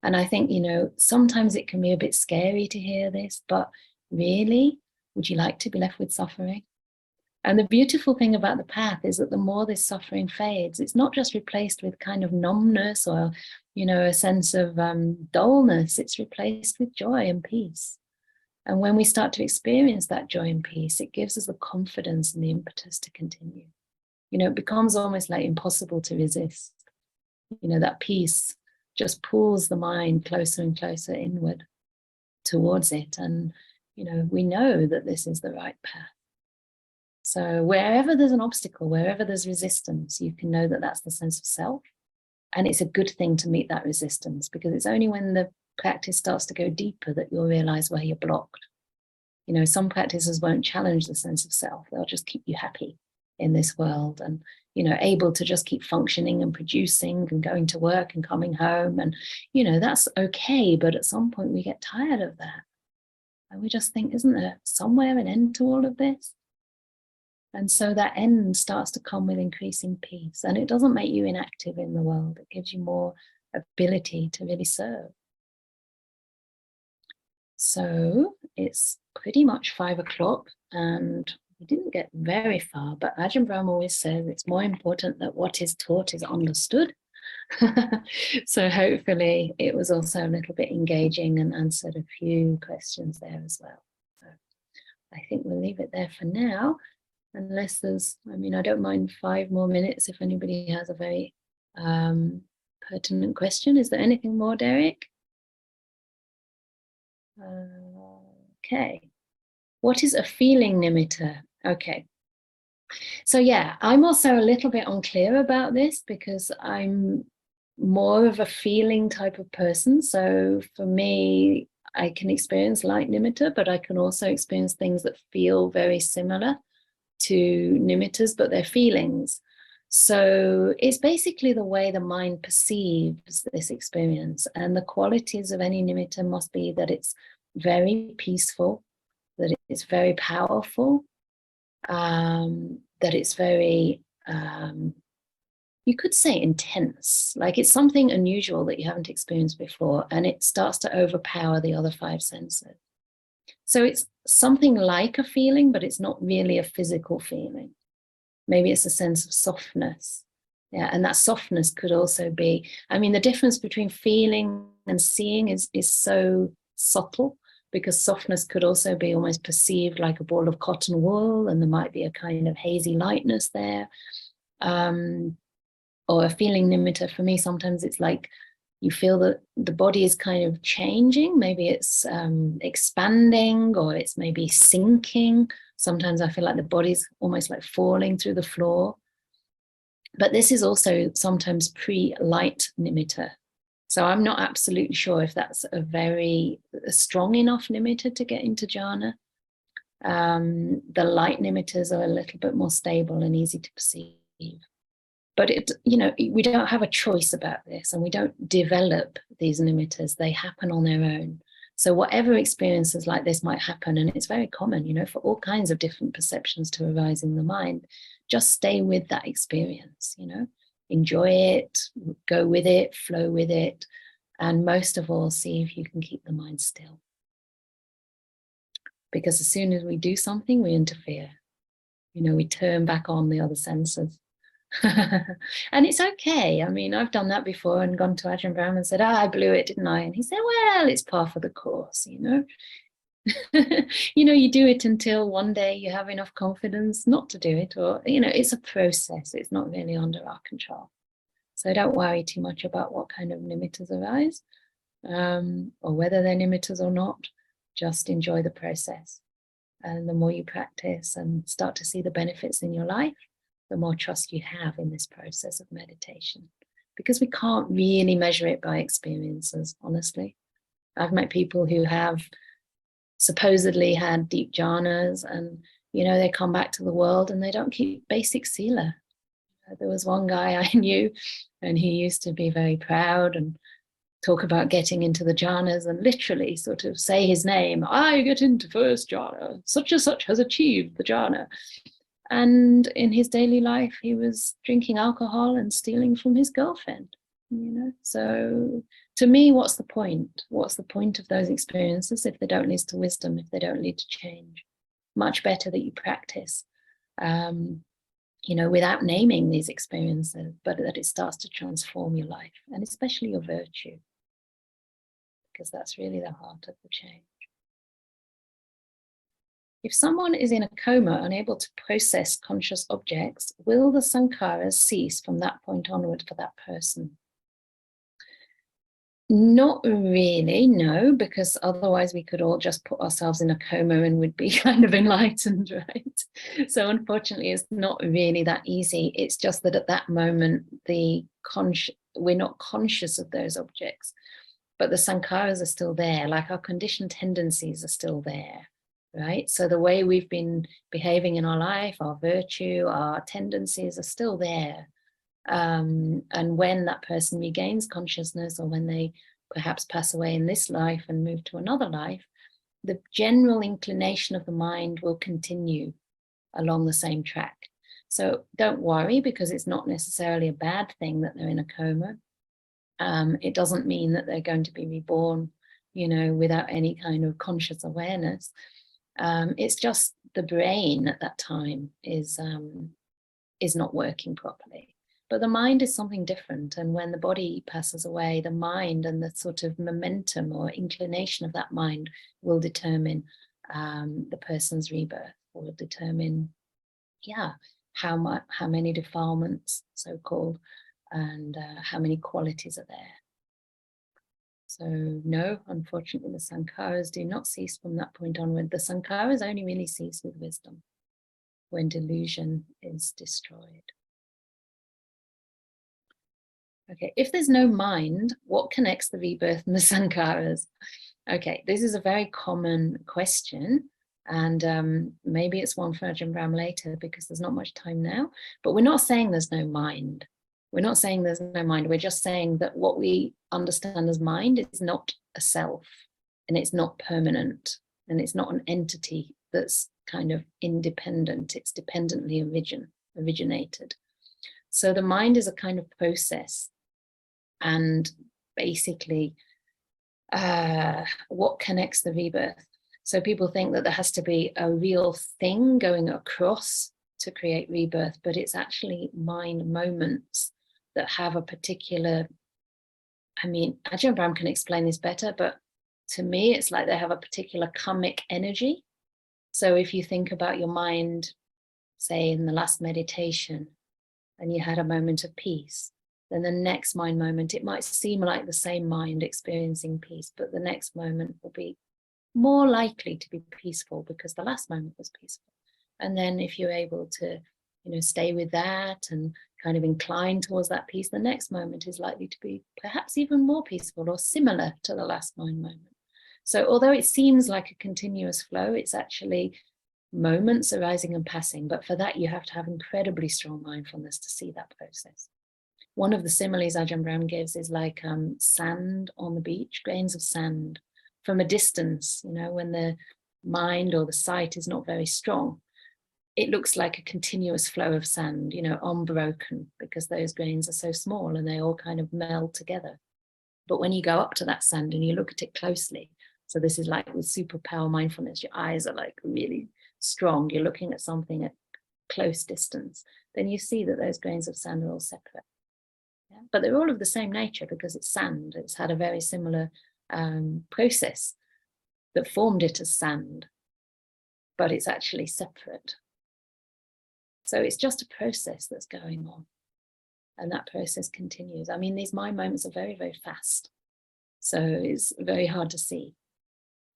And I think, sometimes it can be a bit scary to hear this, but really, would you like to be left with suffering? And the beautiful thing about the path is that the more this suffering fades, it's not just replaced with kind of numbness or, a sense of dullness. It's replaced with joy and peace. And when we start to experience that joy and peace, it gives us the confidence and the impetus to continue. It becomes almost like impossible to resist. That peace just pulls the mind closer and closer inward towards it. And, we know that this is the right path. So wherever there's an obstacle, wherever there's resistance, you can know that that's the sense of self. And it's a good thing to meet that resistance, because it's only when the practice starts to go deeper that you'll realize where you're blocked. Some practices won't challenge the sense of self. They'll just keep you happy in this world and, able to just keep functioning and producing and going to work and coming home. And, that's okay. But at some point we get tired of that. And we just think, isn't there somewhere an end to all of this? And so that end starts to come with increasing peace. And it doesn't make you inactive in the world. It gives you more ability to really serve. So it's pretty much 5 o'clock and we didn't get very far, but Ajahn Brahm always says it's more important that what is taught is understood. So hopefully it was also a little bit engaging and answered a few questions there as well. So I think we'll leave it there for now, unless there's, I don't mind 5 more minutes if anybody has a very pertinent question. Is there anything more, Derek? Okay. What is a feeling nimitta? Okay. So yeah, I'm also a little bit unclear about this because I'm more of a feeling type of person. So for me, I can experience light nimitta, but I can also experience things that feel very similar to nimittas, but they're feelings. So it's basically the way the mind perceives this experience, and the qualities of any nimitta must be that it's very peaceful, that it's very powerful, that it's very you could say intense, like it's something unusual that you haven't experienced before, and it starts to overpower the other 5 senses. So it's something like a feeling, but it's not really a physical feeling. Maybe it's a sense of softness. Yeah, and that softness could also be, I mean, the difference between feeling and seeing is so subtle, because softness could also be almost perceived like a ball of cotton wool, and there might be a kind of hazy lightness there. Or a feeling nimitta, for me, sometimes it's like you feel that the body is kind of changing. Maybe it's expanding, or it's maybe sinking. Sometimes I feel like the body's almost like falling through the floor. But this is also sometimes pre-light nimitta. So I'm not absolutely sure if that's a strong enough nimitta to get into jhana. The light nimittas are a little bit more stable and easy to perceive. But we don't have a choice about this, and we don't develop these nimittas. They happen on their own. So whatever experiences like this might happen, and it's very common, for all kinds of different perceptions to arise in the mind, just stay with that experience, enjoy it, go with it, flow with it, and most of all, see if you can keep the mind still. Because as soon as we do something, we interfere. We turn back on the other senses. And it's okay. I mean, I've done that before and gone to Ajahn Brahm and said, I blew it, didn't I? And he said, well, it's par for the course, you do it until one day you have enough confidence not to do it, or, it's a process. It's not really under our control. So don't worry too much about what kind of nimittas arise, or whether they're nimittas or not. Just enjoy the process. And the more you practice and start to see the benefits in your life, the more trust you have in this process of meditation. Because we can't really measure it by experiences, honestly. I've met people who have supposedly had deep jhanas, and, they come back to the world and they don't keep basic sila. There was one guy I knew, and he used to be very proud and talk about getting into the jhanas and literally sort of say his name. I get into first jhana, such and such has achieved the jhana. And in his daily life, he was drinking alcohol and stealing from his girlfriend, So to me, what's the point? What's the point of those experiences if they don't lead to wisdom, if they don't lead to change? Much better that you practice, without naming these experiences, but that it starts to transform your life, and especially your virtue, because that's really the heart of the change. If someone is in a coma, unable to process conscious objects, will the sankharas cease from that point onward for that person? Not really, no, because otherwise we could all just put ourselves in a coma and would be kind of enlightened, right? So unfortunately, it's not really that easy. It's just that at that moment, we're not conscious of those objects, but the sankharas are still there, like our conditioned tendencies are still there. Right? So the way we've been behaving in our life, our virtue, our tendencies are still there. And when that person regains consciousness, or when they perhaps pass away in this life and move to another life, the general inclination of the mind will continue along the same track. So don't worry, because it's not necessarily a bad thing that they're in a coma. It doesn't mean that they're going to be reborn, without any kind of conscious awareness. It's just the brain at that time is not working properly. But the mind is something different. And when the body passes away, the mind and the sort of momentum or inclination of that mind will determine the person's rebirth, will determine, how many defilements, so-called, and how many qualities are there. So no, unfortunately, the sankharas do not cease from that point onward. The sankharas only really cease with wisdom, when delusion is destroyed. Okay, if there's no mind, what connects the rebirth and the sankharas? Okay, this is a very common question, and maybe it's one for Ajahn Brahm later, because there's not much time now, but we're not saying there's no mind. We're not saying there's no mind. We're just saying that what we understand as mind is not a self, and it's not permanent, and it's not an entity that's kind of independent. It's dependently originated. So the mind is a kind of process, and basically what connects the rebirth. So people think that there has to be a real thing going across to create rebirth, but it's actually mind moments that have a particular, I mean, Ajahn Brahm can explain this better, but to me, it's like they have a particular karmic energy. So if you think about your mind, say in the last meditation, and you had a moment of peace, then the next mind moment, it might seem like the same mind experiencing peace, but the next moment will be more likely to be peaceful because the last moment was peaceful. And then if you're able to, stay with that and kind of incline towards that peace, the next moment is likely to be perhaps even more peaceful or similar to the last mind moment. So although it seems like a continuous flow, it's actually moments arising and passing. But for that, you have to have incredibly strong mindfulness to see that process. One of the similes Ajahn Brahm gives is like sand on the beach, grains of sand from a distance, when the mind or the sight is not very strong. It looks like a continuous flow of sand, unbroken, because those grains are so small and they all kind of meld together. But when you go up to that sand and you look at it closely, so this is like with superpower mindfulness, your eyes are like really strong, you're looking at something at close distance, then you see that those grains of sand are all separate. Yeah? But they're all of the same nature because it's sand. It's had a very similar process that formed it as sand, but it's actually separate. So it's just a process that's going on, and that process continues. I mean, these mind moments are very, very fast, so it's very hard to see.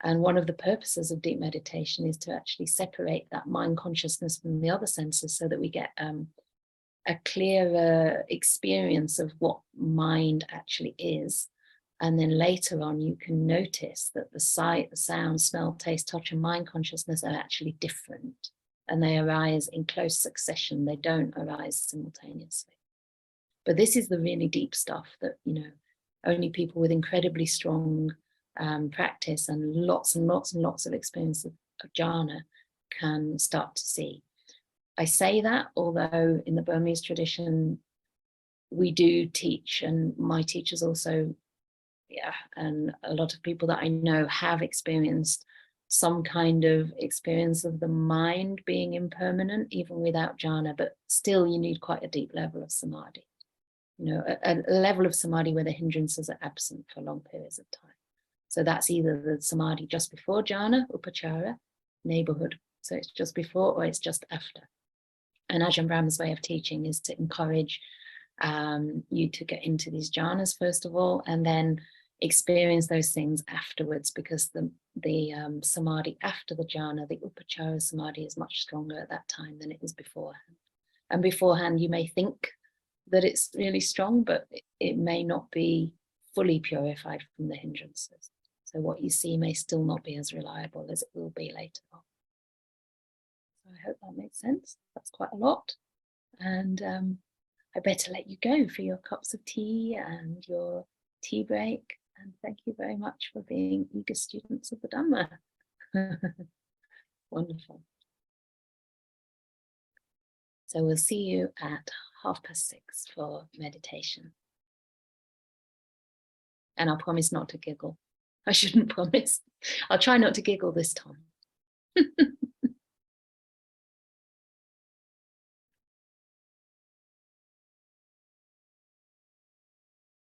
And one of the purposes of deep meditation is to actually separate that mind consciousness from the other senses so that we get a clearer experience of what mind actually is. And then later on, you can notice that the sight, the sound, smell, taste, touch, and mind consciousness are actually different. And they arise in close succession. They don't arise simultaneously. But this is the really deep stuff that, only people with incredibly strong practice and lots and lots and lots of experience of jhana can start to see. I say that, although in the Burmese tradition, we do teach, and my teachers also, and a lot of people that I know have experienced some kind of experience of the mind being impermanent, even without jhana, but still you need quite a deep level of samadhi. A level of samadhi where the hindrances are absent for long periods of time. So that's either the samadhi just before jhana, upachara, neighborhood. So it's just before or it's just after. And Ajahn Brahm's way of teaching is to encourage you to get into these jhanas first of all, and then experience those things afterwards, because the samadhi after the jhana, the upachara samadhi, is much stronger at that time than it is beforehand. And beforehand, you may think that it's really strong, but it may not be fully purified from the hindrances. So what you see may still not be as reliable as it will be later on. So I hope that makes sense. That's quite a lot. And I better let you go for your cups of tea and your tea break. And thank you very much for being eager students of the Dhamma. Wonderful. So we'll see you at 6:30 for meditation. And I'll promise not to giggle. I shouldn't promise. I'll try not to giggle this time.